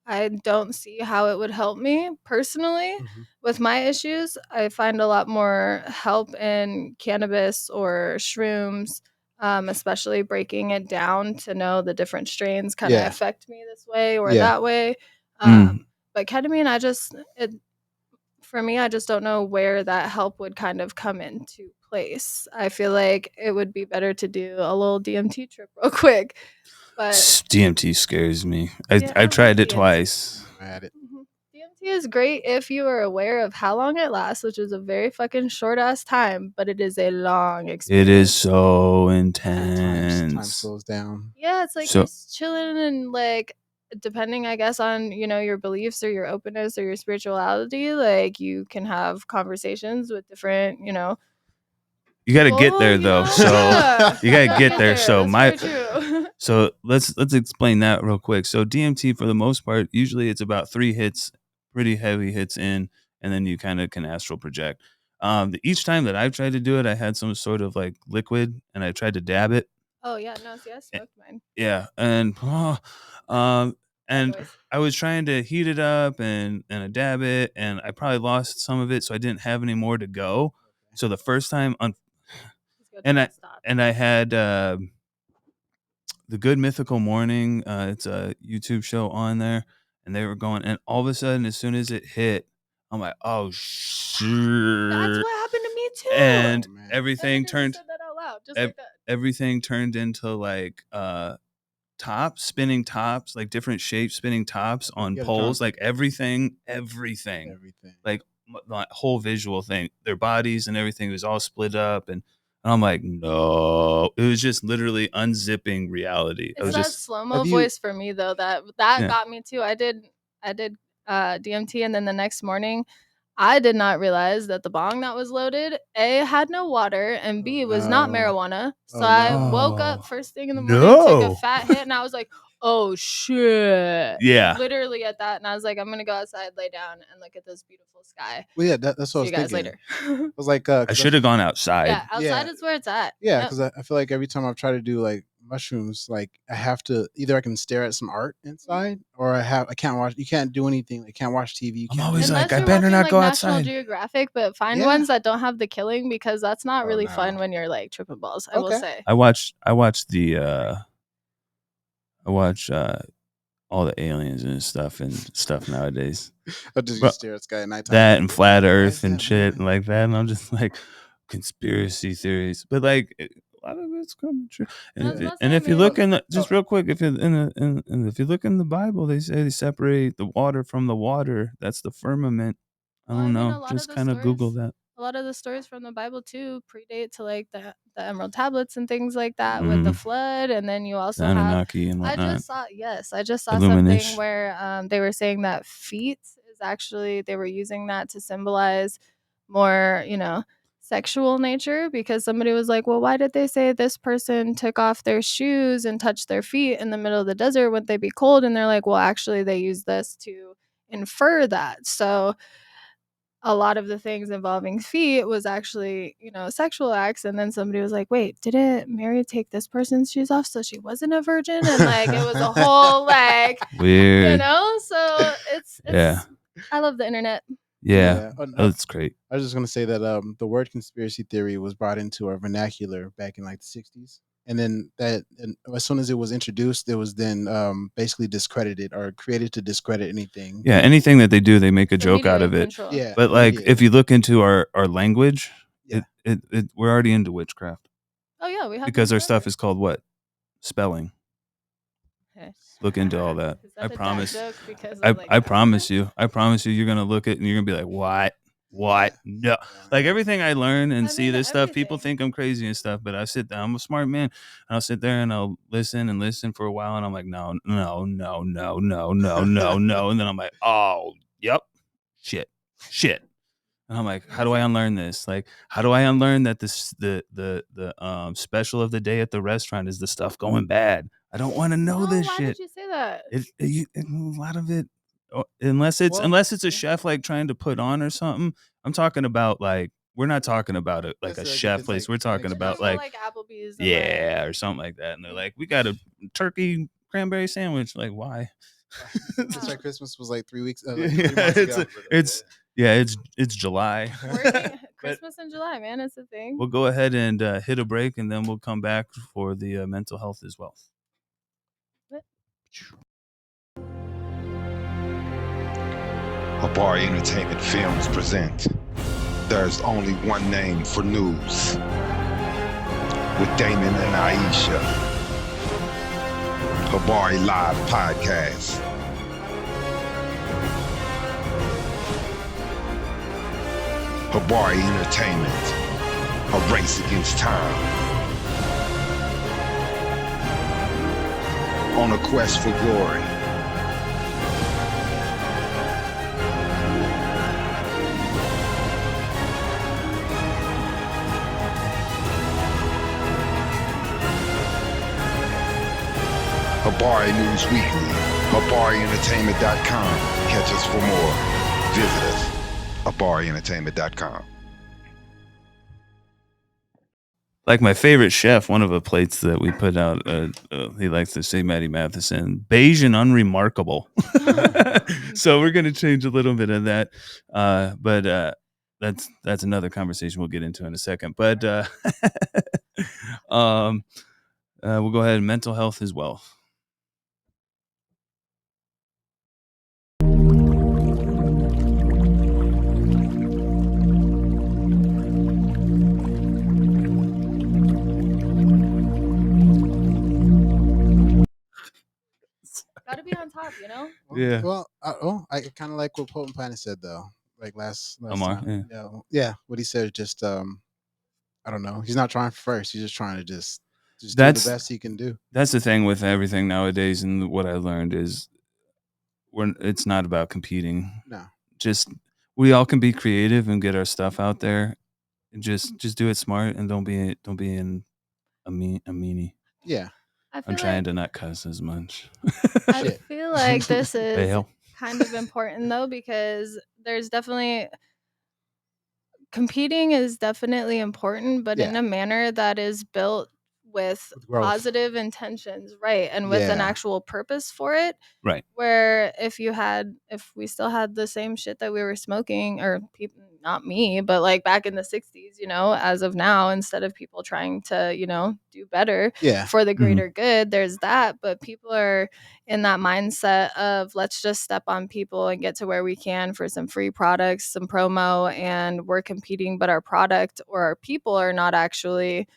I don't see how it would help me personally Hmm. with my issues. I find a lot more help in cannabis or shrooms, especially breaking it down to know the different strains kind of Yeah. affect me this way or Yeah. that way. Mm. But ketamine, for me, I just don't know where that help would kind of come into place. I feel like it would be better to do a little DMT trip real quick. But DMT scares me. yeah, I I love tried it DMT. twice. I had it. DMT is great if you are aware of how long it lasts, which is a very fucking short ass time, but it is a long It is experience. so Time intense. slows down. Yeah, it's like you're So chilling and like depending, I guess, on, your beliefs or your openness or your spirituality, like, you can have conversations with different, You got to get people, there though. So Yeah. you got to get there. So That's very true. so let's explain that real quick. So DMT, for the most part, usually it's about 3 hits, pretty heavy hits in, and then you kind of can astral project. Each time that I've tried to do it, I had some sort of like liquid, and I tried to dab it. Oh, yeah, no, see, I smoked mine. Yeah, and and Likewise. I was trying to heat it up and I dab it, and I probably lost some of it, so I didn't have any more to go. So the first time, It's good and to I stop. and I had the Good Mythical Morning. It's a YouTube show on there, and they were going, and all of a sudden, as soon as it hit, I'm like, oh shit! That's what happened to me too. And Oh, man. And I everything literally turned said that out loud, just ev- like that. everything turned into like spinning tops, like different shapes, spinning tops on You gotta draw poles, them. like everything, Everything. like the whole visual thing, their bodies and everything was all split up, and I'm like, no, it was just literally unzipping reality. I It's was that just, slow-mo Have you? voice for me though, that yeah. got me too. I did DMT, and then the next morning I did not realize that the bong that was loaded, A, had no water, and B, was not No. marijuana. So Oh, I no. woke up Oh, first thing in the morning, took a no. fat hit, and I was like, "Oh shit!" Yeah. Literally at that, and I was like, "I'm gonna go outside, lay down, and look at this beautiful sky." Well, yeah, that's what I See was you guys thinking. later. I was like, I 'cause should have gone outside. Yeah, outside Yeah. is where it's at. Yeah, Yep. because I feel like every time I've tried to do like mushrooms, like I have to either I can stare at some art inside, or I can't watch. You can't do anything. You can't watch TV. You I'm can't. always do like, Unless I you're better watching not like go National outside. Geographic, but find Yeah. ones that don't have the killing, because that's not Oh, really no. fun when you're like tripping balls. I will Okay. say. I watched all the aliens and stuff nowadays. Or just you Bro, stare at sky at nighttime. that and flat Why earth is and that shit moving? like that, and I'm just like, conspiracy theories, but like a lot of it's coming true. I was about to And say, if you maybe. look in the, just real quick, if you if you look in the Bible, they say they separate the water from the water. That's the firmament. I Well, I don't mean, know. a lot of Just the kind of Google stories, that. a lot of the stories from the Bible too predate to like the Emerald Tablets and things like that with the Mhm. flood, and then you The also have. Anunnaki and whatnot. I just saw something Illumination. where they were saying that feet is actually, they were using that to symbolize more, sexual nature, because somebody was like, well, why did they say this person took off their shoes and touched their feet in the middle of the desert? Wouldn't they be cold? And they're like, well, actually, they use this to infer that. So a lot of the things involving feet was actually, sexual acts. And then somebody was like, wait, didn't Mary take this person's shoes off so she wasn't a virgin? And like it was a whole like, Weird. so it's Yeah. I love the internet. Yeah. Oh, Oh, that's great. I was just gonna say that the word conspiracy theory was brought into our vernacular back in like the '60s, and then and as soon as it was introduced, it was then basically discredited or created to discredit anything. Yeah. Anything that they do, they make a It's joke out of immediate it. control. Yeah, But like, if immediately. you look into our language, Yeah. we're already into witchcraft Oh yeah, we have because been our stuff forever. is called what? Spelling. Okay. Look into all that. Is that I the dad promise. joke? Because I I'm like, promise you. I promise you. You're gonna look at it and you're gonna be like, what? What? No. Like everything I learn and I see mean, this stuff, people everything. think I'm crazy and stuff. But I sit down. I'm a smart man. And I'll sit there and I'll listen and listen for a while. And I'm like, no, no, no, no, no, no, no, no. And then I'm like, oh, yep, shit. And I'm like, how do I unlearn this? Like, how do I unlearn that this the special of the day at the restaurant is the stuff going bad? I don't want to know No, this why shit. did you say that? A lot of it, unless it's Well, a chef like trying to put on or something. I'm talking about like, we're not talking about it like let's a say like if chef it's place. like We're talking We're about talking about like, like Applebee's and yeah, like. or something like that. And they're like, we got a turkey cranberry sandwich. Like, why? That's why Christmas was like 3 weeks, like Yeah, 3 months ago. it's July. Working But Christmas in July, man, it's a thing. we'll go ahead and hit a break, and then we'll come back for the mental health as well. Habari Entertainment Films present There's Only One Name for News with Damon and Aisha. Habari Live Podcast. Habari Entertainment, a race against time. On a quest for glory. Habari News Weekly, HabariEntertainment.com. Catch us for more. Visit us, HabariEntertainment.com. Like my favorite chef, one of the plates that we put out, he likes to say Matty Matheson, beige and unremarkable. So we're going to change a little bit of that. But that's another conversation we'll get into in a second. But we'll go ahead. Mental health is wealth. Gotta be on top, you know? Yeah. Well, I kind of like what Potent Planet said though. Like last Omar, time, yeah. What he said, just I don't know. He's not trying for first. He's just trying to just do the That's best he can do. that's the thing with everything nowadays, and what I learned is it's not about competing. No. Just we all can be creative and get our stuff out there, and just do it smart, and don't be in a meanie. Yeah. I I'm feel trying like to not cuss as much. I Shit. feel like this is Fail. kind of important though, because there's definitely competing is definitely important, but in Yeah. a manner that is built with With growth. positive intentions, right? And with an Yeah. actual purpose for it. Right. Where if we still had the same shit that we were smoking, or people, not me, but like back in the 60s, as of now, instead of people trying to, do better Yeah. for the Mhm. greater good, there's that. But people are in that mindset of let's just step on people and get to where we can for some free products, some promo, and we're competing, but our product or our people are not actually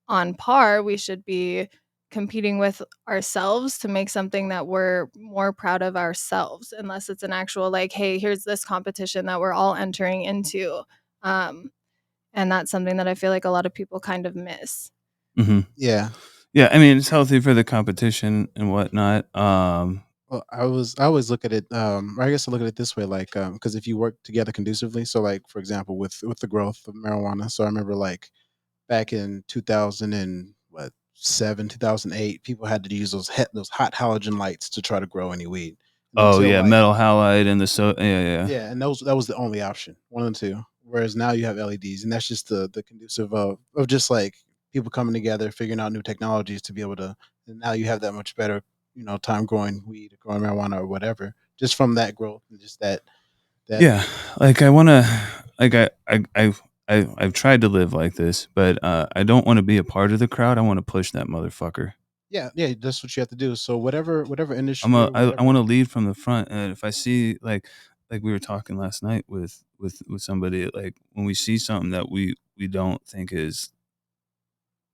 on par. We should be competing with ourselves to make something that we're more proud of ourselves, unless it's an actual like, hey, here's this competition that we're all entering into. And that's something that I feel like a lot of people kind of miss. Mm-hmm. Yeah. Yeah, I mean it's healthy for the competition and whatnot. Well, I always look at it. Or I guess I look at it this way, like, because if you work together conducively, so like for example, with the growth of marijuana. So I remember like back in 2008, people had to use those hot halogen lights to try to grow any weed. And Oh until yeah, like metal halide and the yeah. yeah, and that was the only option, one and two. Whereas now you have LEDs, and that's just the conducive of just like people coming together, figuring out new technologies to be able to. And now you have that much better, time growing weed, growing marijuana, or whatever, just from that growth and just that. Yeah, like I want to, like I've tried to live like this, but I don't want to be a part of the crowd. I want to push that motherfucker. Yeah, yeah, that's what you have to do. So whatever industry or I whatever. want to lead from the front, and if I see like we were talking last night with somebody, like when we see something that we don't think is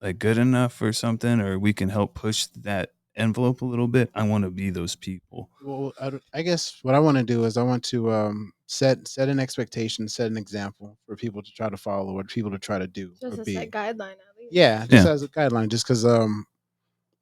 like good enough or something, or we can help push that envelope a little bit, I want to be those people. Well, I guess what I want to do is I want to set an expectation, set an example for people to try to follow, or people to try to do Just or a be. set guideline at least. Yeah, just as a guideline, just because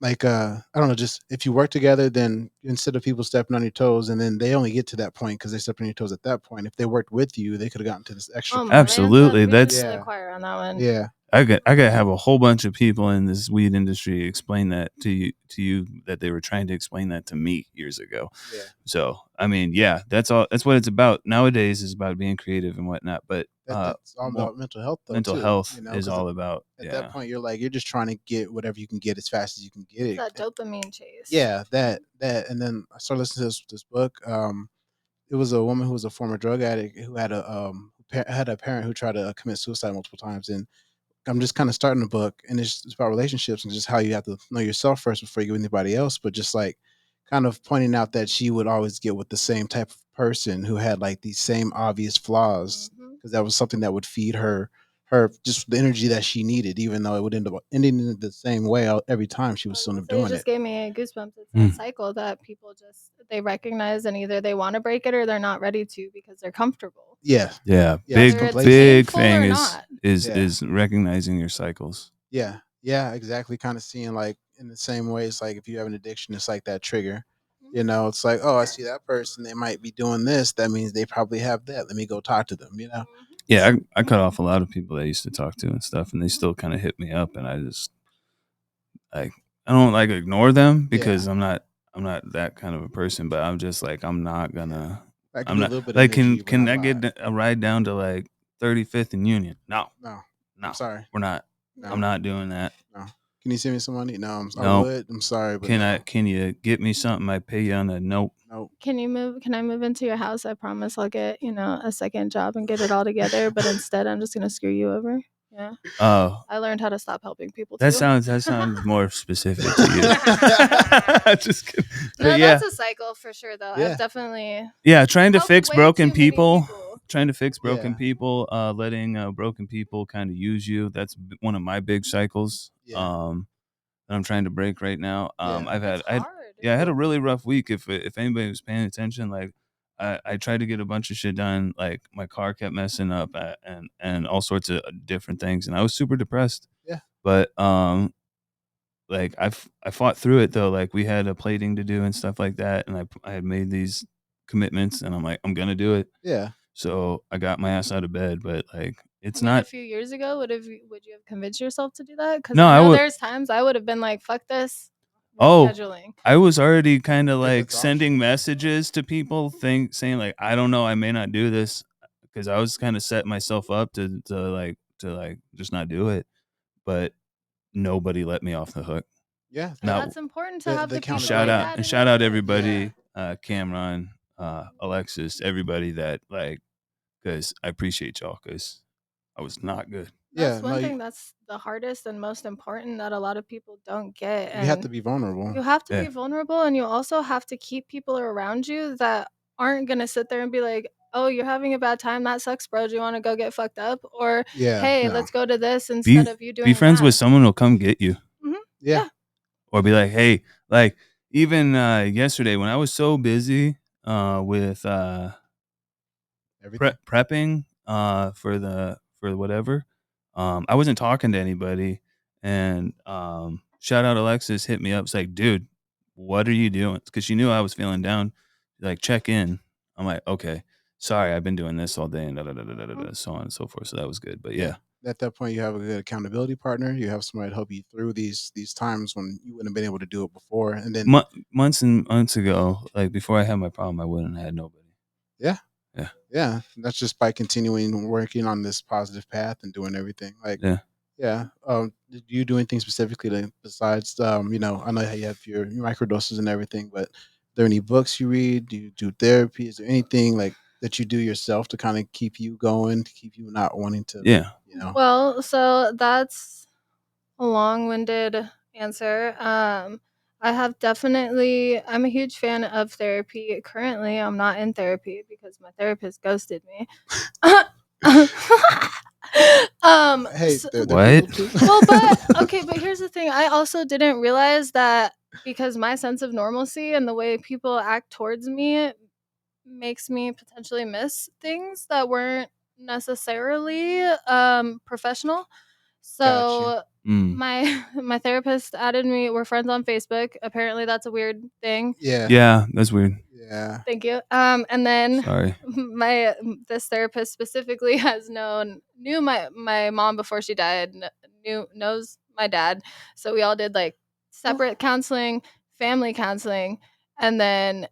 like I don't know, just if you work together, then instead of people stepping on your toes, and then they only get to that point because they stepped on your toes at that point. If they worked with you, they could have gotten to this extra Oh point. my Absolutely, man, that's preaching to the choir on that one. Yeah. I got to have a whole bunch of people in this weed industry explain that to you that they were trying to explain that to me years ago. Yeah. So I mean, yeah, that's all. That's what it's about nowadays. Is about being creative and whatnot. But That's all about mental health, though. mental too, health is 'cause all about. at that point, you're just trying to get whatever you can get as fast as you can get It's it. that dopamine chase. Yeah, and then I started listening to this book. It was a woman who was a former drug addict who had had a parent who tried to commit suicide multiple times, and I'm just kind of starting the book, and it's about relationships and just how you have to know yourself first before you get anybody else. But just like kind of pointing out that she would always get with the same type of person who had like these same obvious flaws, because that was something that would feed her just the energy that she needed, even though it would end up ending in the same way every time she was still So doing it just it. gave me goosebumps. It's that cycle that people they recognize, and either they want to break it or they're not ready to because they're comfortable. Yeah, Yeah, it's big painful thing or is not. is recognizing your cycles. Yeah, exactly. Kind of seeing like in the same way, it's like if you have an addiction, it's like that trigger. It's like, oh, I see that person. They might be doing this. That means they probably have that. Let me go talk to them. Yeah, I cut off a lot of people that I used to talk to and stuff, and they still kind of hit me up, and I just like ignore them because I'm not that kind of a person, but I'm just like I'm not gonna. That could I'm be a not little bit of like energy, but can not I a lot. get a ride down to like 35th and Union? No, No, no, I'm sorry. we're not. No, I'm not doing that. no. Can you send me some money? No, I No. would. I'm sorry, but no. Can you get me something? I pay you on a nope. Nope. Can I move into your house? I promise I'll get, a second job and get it all together, but instead I'm just gonna screw you over. Yeah. Oh, I learned how to stop helping people that too. sounds more specific to you. Just kidding. No, But yeah, that's a cycle for sure though. Yeah. I've definitely trying to helped fix way broken too many people. people. Trying to fix broken Yeah. people, letting broken people kind of use you. That's one of my big cycles. Yeah. That I'm trying to break right now. Yeah. It's hard. I had a really rough week. If anybody was paying attention, like I tried to get a bunch of shit done. Like my car kept messing up and all sorts of different things, and I was super depressed. Yeah. But like I fought through it though. Like we had a plating to do and stuff like that, and I had made these commitments, and I'm like I'm gonna do it. Yeah. So I got my ass out of bed, but like it's I mean, a not. few years ago, would you have convinced yourself to do that? Because No, I I know would. there's times I would have been like, "Fuck this," Oh, rescheduling. I was already kind of If like it's sending optional. messages to people, saying like, I don't know, I may not do this because I was kind of setting myself up to just not do it, but nobody let me off the hook. Yeah. And Now, that's important to The have the people shout like accountability. out that and in your shout out life. everybody, Yeah. Cameron, Alexis, everybody that like, because I appreciate y'all because I was not good. Yeah. That's No, one thing that's the hardest and most important that a lot of people don't get. you have to And be vulnerable. you have to be Yeah, vulnerable, and you also have to keep people around you that aren't gonna sit there and be like, "Oh, you're having a bad time. That sucks, bro. Do you want to go get fucked up?" Or, Yeah. "Hey, No. let's go to this," be instead of you be doing friends with that. someone who'll come get you. Hmm. Yeah. Yeah. Or be like, hey, like even yesterday when I was so busy with Everything. prepping for whatever, I wasn't talking to anybody. And shout out Alexis hit me up. It's like, dude, what are you doing? Because she knew I was feeling down. Like, check in. I'm like, okay, sorry, I've been doing this all day and Mhm. so on and so forth. So that was good. But Yeah. yeah, At that point, you have a good accountability partner. You have somebody to help you through these times when you wouldn't have been able to do it before. And then, months and months ago, like before I had my problem, I wouldn't have had nobody. yeah, Yeah, yeah, that's just by continuing working on this positive path and doing everything. Like, yeah. yeah. Do you do anything specifically besides, I know how you have your microdoses and everything, but are there any books you read? Do you do therapy? Is there anything like that you do yourself to kind of keep you going, to keep you not wanting to, Yeah. Well, so that's a long-winded answer. I'm a huge fan of therapy. Currently, I'm not in therapy because my therapist ghosted me. Hey, So, they're What? people too. well, but okay, but here's the thing. I also didn't realize that because my sense of normalcy and the way people act towards me makes me potentially miss things that weren't necessarily professional. Got you. So Mm. my therapist added me. We're friends on Facebook. Apparently, that's a weird thing. Yeah. Yeah, that's weird. Yeah. Thank you. And then Sorry. this therapist specifically knew my mom before she died. Knows my dad. So we all did like separate counseling, family counseling, and then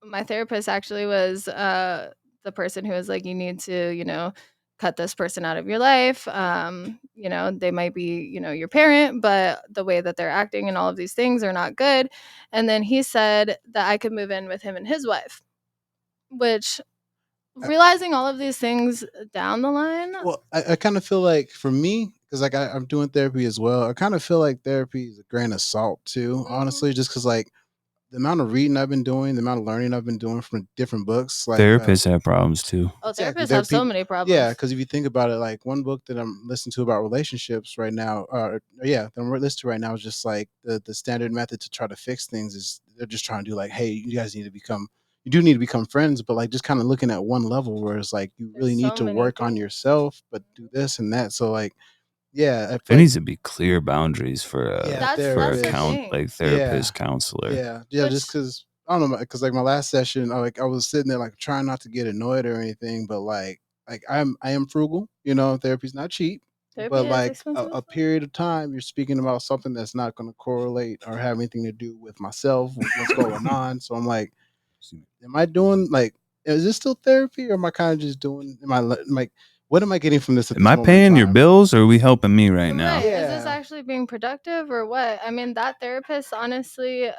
my therapist actually was the person who was like, you need to, cut this person out of your life. They might be, your parent, but the way that they're acting and all of these things are not good. And then he said that I could move in with him and his wife, which Uh, realizing all of these things down the line. Well, I kind of feel like for me, because like I'm doing therapy as well, I kind of feel like therapy is a grain of salt too, honestly, just because like the amount of reading I've been doing, the amount of learning I've been doing from different books, like Therapists have problems too. Oh, exactly, therapists there are have so people. many Yeah, problems. because if you think about it, like one book that I'm listening to about relationships right now, yeah, that I'm listening to right now is just like the standard method to try to fix things is they're just trying to do like, hey, you do need to become friends, but like just kind of looking at one level where it's like you There's really need so to many work on things. yourself, but do this and that. So like, yeah, I There feel like needs to be clear boundaries for yeah, That's the thing. like yeah, therapist, counselor. yeah, just Which because I don't know, because like my last session, I was sitting there like trying not to get annoyed or anything, but like I am frugal, therapy's not cheap, but Therapy is like expensive a as fuck. period of time, you're speaking about something that's not going to correlate or have anything to do with myself, with what's going on. So I'm like, am I doing like, is this still therapy, or am I kind of just doing? Like, what am I getting from this at Am this I moment in paying your time? bills or are we helping me right now? Right. Is this Yeah, actually being productive or what? I mean, that therapist, honestly,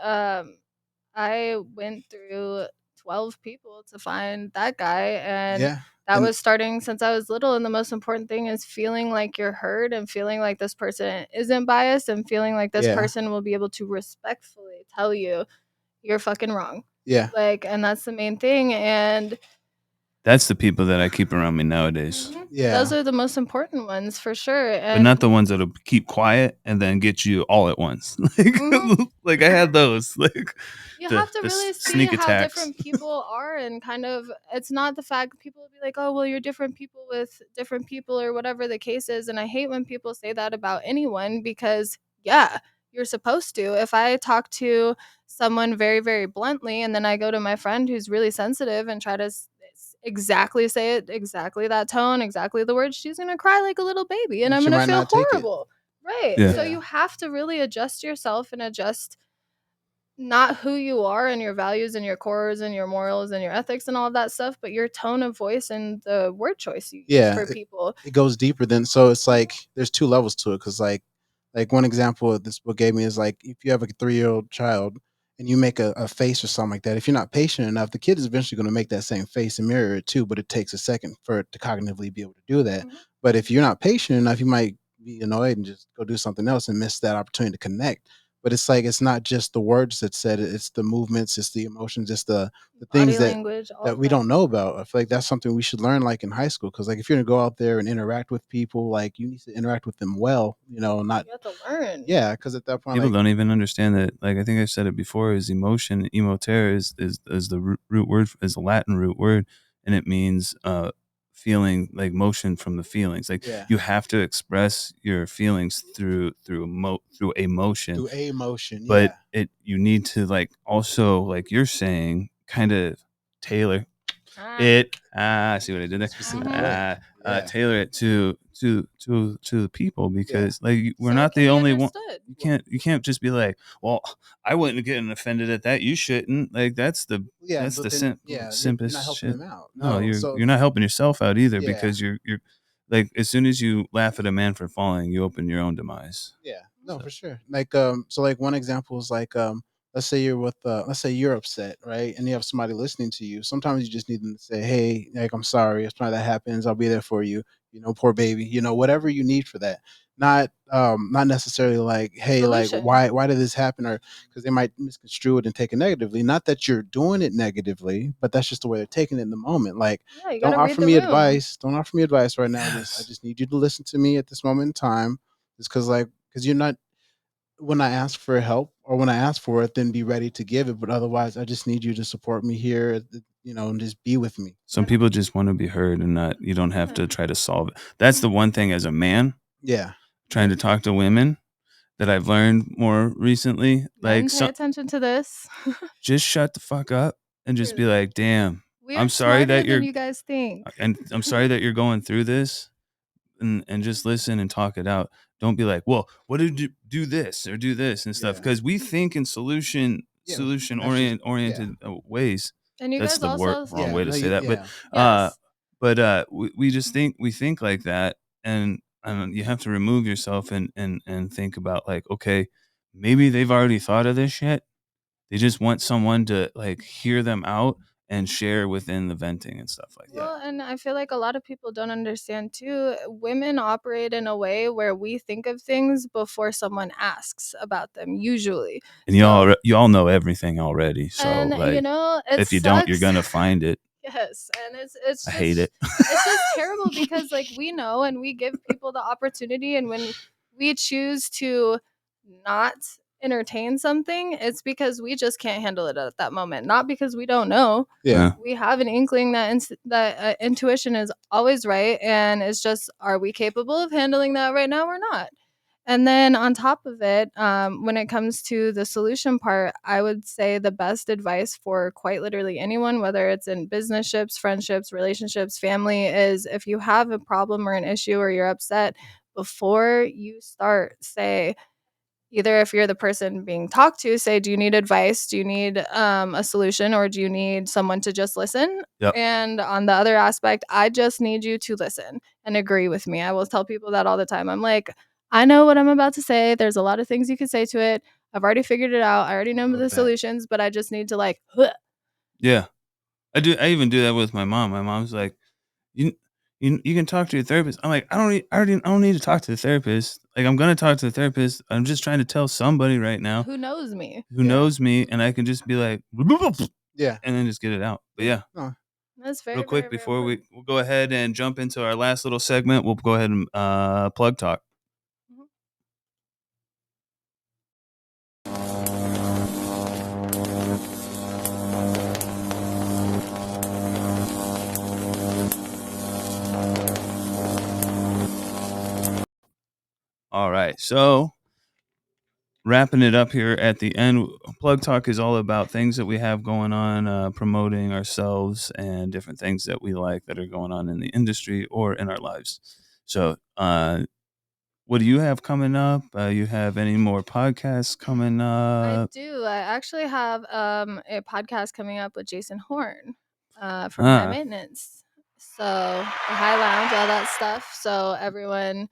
I went through 12 people to find that guy, and yeah, that and was starting since I was little. And the most important thing is feeling like you're heard and feeling like this person isn't biased and feeling like this yeah, person will be able to respectfully tell you you're fucking wrong. yeah, Like, and that's the main thing. And That's the people that I keep around me nowadays. those yeah. are the most important ones for sure. But not And the ones that'll keep quiet and then get you all at once. Like, mhm. like I had those. Like You the have to the really see sneak how attacks. different people are, and kind of it's not the fact people will be like, "Oh, well, you're different people with different people," or whatever the case is. And I hate when people say that about anyone because yeah, you're supposed to. If I talk to someone very very bluntly and then I go to my friend who's really sensitive and try to exactly say it, exactly that tone, exactly the words, she's going to cry like a little baby and And I'm she going to might feel not take it. horrible. Right. Yeah. So Yeah, you have to really adjust yourself and adjust not who you are and your values and your cores and your morals and your ethics and all of that stuff, but your tone of voice and the word choice you use yeah. for people. It goes deeper than, so it's like there's two levels to it, because like one example this book gave me is like, if you have a 3-year-old child and you make a face or something like that, if you're not patient enough, the kid is eventually going to make that same face and mirror it too, but it takes a second for it to cognitively be able to do that. Mhm. But if you're not patient enough, you might be annoyed and just go do something else and miss that opportunity to connect. But it's like, it's not just the words that said it, it's the movements, it's the emotions, it's the things Body language, all that of we that. don't know about. I feel like that's something we should learn, like in high school, because like if you're gonna go out there and interact with people, like you need to interact with them well, not, You have to learn. yeah, because at that point, People like, don't even understand that. Like I think I've said it before. Is emotion, emotere is the root word, is a Latin root word, and it means feeling, like motion from the feelings. Like yeah, you have to express your feelings through emotion, through a emotion, but yeah, you need to, like, also, like you're saying, kind of tailor Ah. it. I see what I did a there. specific Mhm. way, yeah, Tailor it to the people, yeah, because like we're So it not can the be only one. understood. You can't just be like, well, I wouldn't get offended at that. You shouldn't. Like yeah, that's but the then yeah, you're not simplest helping shit. them out. No, No, you're so not helping yourself out either, yeah, because you're like, as soon as you laugh at a man for falling, you open your own demise. yeah, no, So for sure. Like, so like one example is like, let's say you're with, let's say you're upset, right? And you have somebody listening to you. Sometimes you just need them to say, "Hey, like, I'm sorry. If something that happens, I'll be there for you. Poor baby. Whatever you need for that. Not necessarily like, hey, like, Solution. why did this happen?" Or because they might misconstrue it and take it negatively. Not that you're doing it negatively, but that's just the way they're taking it in the moment. Like, Yeah, you got don't to read offer the me room. advice. Don't offer me advice right now. I yes. just need you to listen to me at this moment in time, just because you're not, when I ask for help or when I ask for it, then be ready to give it. But otherwise, I just need you to support me here, and just be with me. Some people just want to be heard, and not, you don't have Yeah. to try to solve it. That's the one thing as a man Yeah. trying to talk to women that I've learned more recently. Like, Men, pay attention to this. just shut the fuck up and just be Literally. like, "Damn, We are I'm sorry smarter that than you're you guys think. I'm sorry that you're going through this," and just listen and talk it out. Don't be like, "Well, what did you do this or do this and stuff?" Yeah. Because we think in Yeah. solution That's just, yeah. oriented ways. And you That's guys the also wrong Yeah. way to No, say that, yeah. uh, yes. we just think like that, and you have to remove yourself and think about, like, okay, maybe they've already thought of this shit. They just want someone to, like, hear them out and share within the venting and stuff like Yeah. that. Well, and I feel like a lot of people don't understand too. Women operate in a way where we think of things before someone asks about them, usually. And So, you all know everything already, so, and like, it if you don't, you're sucks. gonna find it. Yes, and it's I hate just it. it's just terrible because like we know and we give people the opportunity, and when we choose to not entertain something, it's because we just can't handle it at that moment, not because we don't know. Yeah. We have an inkling that intuition is always right, and it's just, are we capable of handling that right now or not? And then on top of it, when it comes to the solution part, I would say the best advice for quite literally anyone, whether it's in businesships, friendships, relationships, family, is if you have a problem or an issue or you're upset, before you start, say, either if you're the person being talked to, say, do you need advice? Do you need a solution, or do you need someone to just listen? Yep. And on the other aspect, I just need you to listen and agree with me. I will tell people that all the time. I'm like, I know what I'm about to say. There's a lot of things you could say to it. I've already figured it out. I already know Love the that. solutions, but I just need to like, Yeah. I even do that with my mom. My mom's like, you you can talk to your therapist. I'm like, I don't need to talk to the therapist. Like, I'm gonna talk to the therapist. I'm just trying to tell somebody right now who knows me? who Yeah. knows me, and I can just be like, Yeah. and then just get it out. But yeah, Oh, That's very, real quick very, very before important. we'll go ahead and jump into our last little segment. We'll go ahead and plug talk. Mhm. All right, so wrapping it up here at the end, plug talk is all about things that we have going on, promoting ourselves and different things that we like that are going on in the industry or in our lives. So what do you have coming up? You have any more podcasts coming I up? do. I actually have a podcast coming up with Jason Horn from High Maintenance. So the High Lounge, all that stuff. So everyone,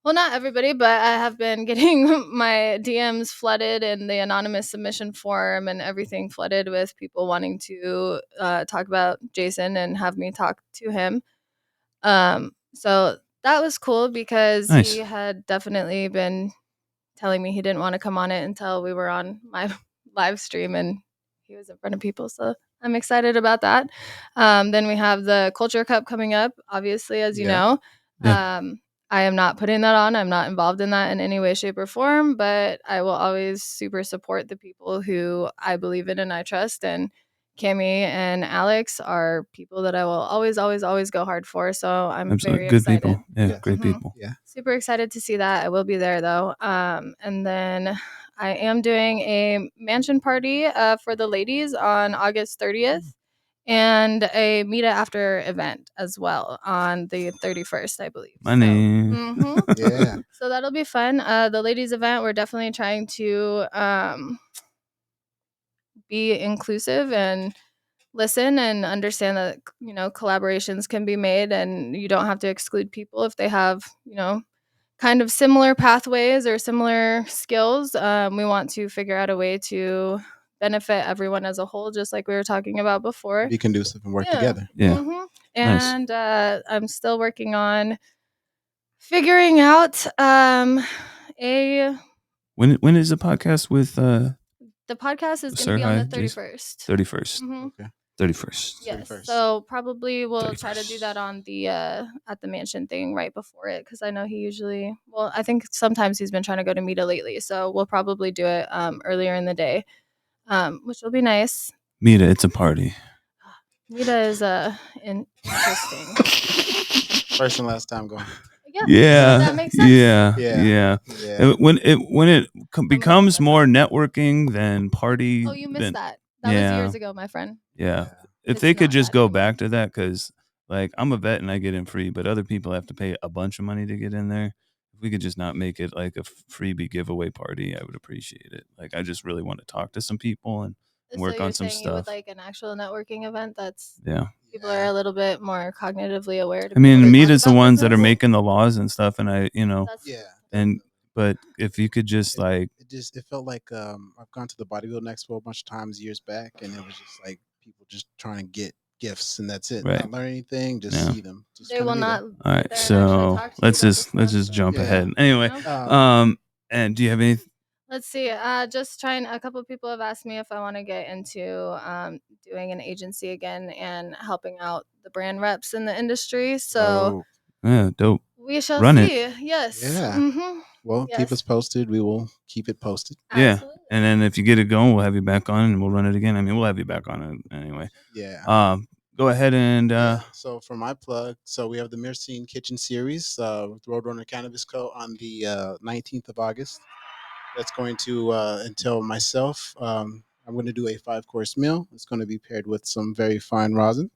well, not everybody, but I have been getting my DMs flooded and the anonymous submission form and everything flooded with people wanting to talk about Jason and have me talk to him. So that was cool because Nice. he had definitely been telling me he didn't want to come on it until we were on my live stream and he was in front of people. So I'm excited about that. Then we have the Culture Cup coming up, obviously, as you Yeah. know. Yeah. I am not putting that on. I'm not involved in that in any way, shape, or form, but I will always super support the people who I believe in and I trust. And Cami and Alex are people that I will always, always, always go hard for. So I'm Absolutely. very Good excited. people. Yeah, Yes. great Mhm. people. Yeah. Super excited to see that. I will be there though. And then I am doing a mansion party for the ladies on August 30th and a meet it after event as well on the 31st, I believe. Money. Yeah. So that'll be fun. The ladies event, we're definitely trying to be inclusive and listen and understand that, you know, collaborations can be made and you don't have to exclude people if they have, you know, kind of similar pathways or similar skills. We want to figure out a way to benefit everyone as a whole, just like we were talking about before. Be conducive and work Yeah. together. Yeah. Mhm. Nice. And I'm still working on figuring out a When is the podcast with the podcast is going to Sir be on the High Jason? 31st. 31st. Mhm. Okay. 31st. Yes. 31st. So probably we'll try to do 31st. that on the at the mansion thing right before it because I know he usually, well, I think sometimes he's been trying to go to Mita lately. So we'll probably do it earlier in the day, which will be nice. Mita, it's a party. Mita is interesting. First and last time going. Yeah. That makes sense. Yeah. Yeah. When it becomes that more networking than party. Oh, you missed then, that. That was years ago, my friend. Yeah. If It's they could not just that go anymore. back to that, because like I'm a vet and I get in free, but other people have to pay a bunch of money to get in there. If we could just not make it like a freebie giveaway party, I would appreciate it. Like I just really want to talk to some people and work So on you're some saying you would stuff. like an actual networking event that's Yeah. people are a little bit more cognitively aware. To I mean, be able to Mita's talk the about ones that are business? making the laws and stuff, and I, That's Yeah. and but if you could just like, It felt like I've gone to the bodybuilding expo a bunch of times years back, and it was just like people just trying to get gifts, and that's it. Right. Not learn anything, just Yeah. see them. Just they kinda will be there. not. all sit right, there and actually so talk to you let's about just the let's stuff, just so, jump Yeah. ahead. Anyway, you know? and do you have any? Let's see. Just trying. A couple of people have asked me if I want to get into doing an agency again and helping out the brand reps in the industry. So Yeah, dope. we shall Run it. see. Yes. Yeah. Mm-hmm. Well, keep us Yes. posted. We will keep it posted. Yeah, Absolutely. and then if you get it going, we'll have you back on and we'll run it again. I mean, we'll have you back on it anyway. Yeah. Go ahead and Yeah. So for my plug, so we have the Mircene Kitchen Series with Roadrunner Cannabis Co. on the 19th of August. That's going to entail myself. I'm going to do a 5-course meal. It's going to be paired with some very fine rosin.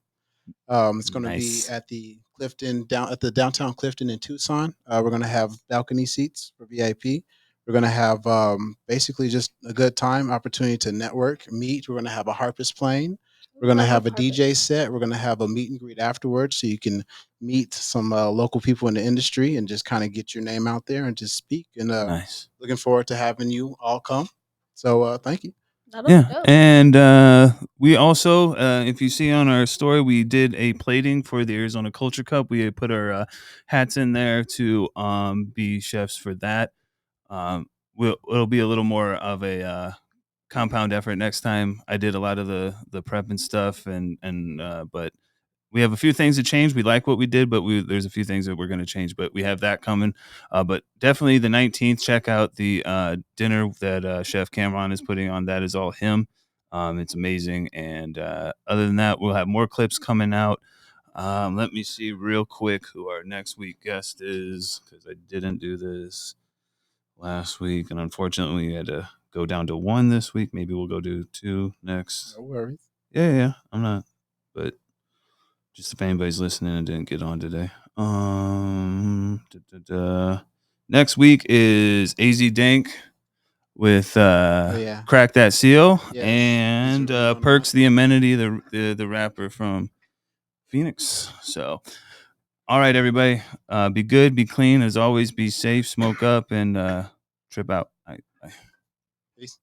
It's going to be Nice. at the Clifton down at the downtown Clifton in Tucson. We're gonna have balcony seats for VIP. We're gonna have basically just a good time, opportunity to network, meet. We're gonna have a harpist playing. We're gonna Love have a DJ harvest. set. We're gonna have a meet and greet afterwards, so you can meet some local people in the industry and just kind of get your name out there and just speak. And Nice. looking forward to having you all come. So thank you. That'll be Yeah, dope. and we also, if you see on our story, we did a plating for the Arizona Culture Cup. We put our hats in there to be chefs for that. It'll be a little more of a compound effort next time. I did a lot of the prep and stuff, and but we have a few things to change. We like what we did, but there's a few things that we're going to change. But we have that coming. But definitely the 19th. Check out the dinner that Chef Cameron is putting on. That is all him. It's amazing. And other than that, we'll have more clips coming out. Let me see real quick who our next week guest is, because I didn't do this last week, and unfortunately, we had to go down to one this week. Maybe we'll go do two next. No worries. Yeah, I'm not, but just if anybody's listening and didn't get on today. Next week is AZ Dank with yeah. Crack That Seal Yes. and He's really on Perks that. the Amenity, the rapper from Phoenix. So, all right, everybody, be good, be clean, as always, be safe, smoke up, and trip out. Bye. Peace.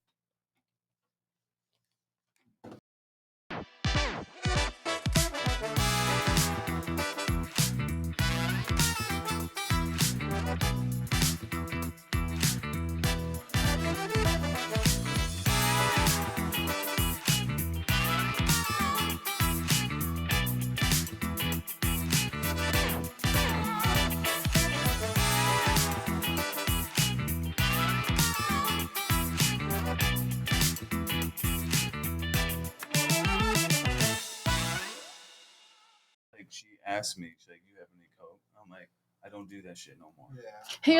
Like, she asked me, she's like, "You have any coke?" I'm like, "I don't do that shit no more." Yeah. He